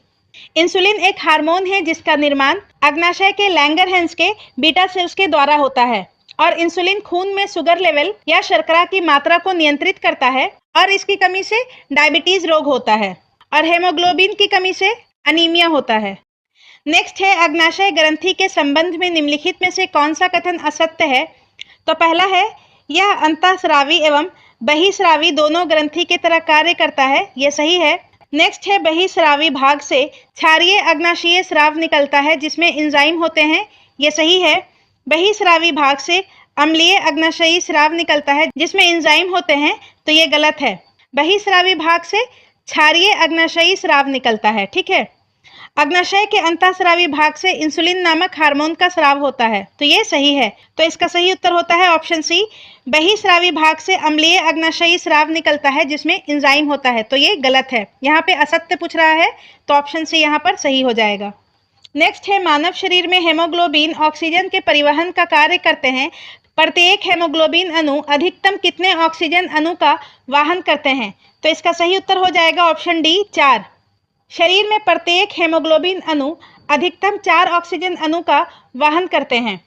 इंसुलिन एक हार्मोन है जिसका निर्माण अग्नाशय के लैंगरहैंस के बीटा सेल्स के द्वारा होता है और इंसुलिन खून में शुगर लेवल या शर्करा की मात्रा को नियंत्रित करता है और इसकी कमी से डायबिटीज रोग होता है और हेमोग्लोबिन की कमी से अनीमिया होता है। नेक्स्ट है अग्नाशय ग्रंथि के संबंध में निम्नलिखित में से कौन सा कथन असत्य है। तो पहला है यह अंतःस्रावी एवं बहिस्रावी दोनों ग्रंथि की तरह कार्य करता है, यह सही है। नेक्स्ट है बहिस्रावी भाग से क्षारीय अग्नाशयीय स्राव निकलता है जिसमें एंजाइम होते हैं, यह सही है। बहिस्रावी भाग से अम्लीय अग्नाशयी स्राव निकलता है जिसमें एंजाइम होते हैं, तो ये गलत है। बहिस्रावी भाग से क्षारीय अग्नाशयी स्राव निकलता है, ठीक है। अग्नाशय के अंतःस्रावी भाग से इंसुलिन नामक हार्मोन का स्राव होता है, तो ये सही है। तो इसका सही उत्तर होता है ऑप्शन सी, बहिस्रावी भाग से अम्लीय अग्नाशयी स्राव निकलता है जिसमें एंजाइम होता है, तो ये गलत है। यहाँ पे असत्य पूछ रहा है तो ऑप्शन सी यहाँ पर सही हो जाएगा। नेक्स्ट है मानव शरीर में हेमोग्लोबिन ऑक्सीजन के परिवहन का कार्य करते हैं। प्रत्येक हेमोग्लोबिन अणु अधिकतम कितने ऑक्सीजन अणु का वाहन करते हैं। तो इसका सही उत्तर हो जाएगा ऑप्शन डी, 4। शरीर में प्रत्येक हेमोग्लोबिन अणु अधिकतम 4 ऑक्सीजन अणु का वहन करते हैं।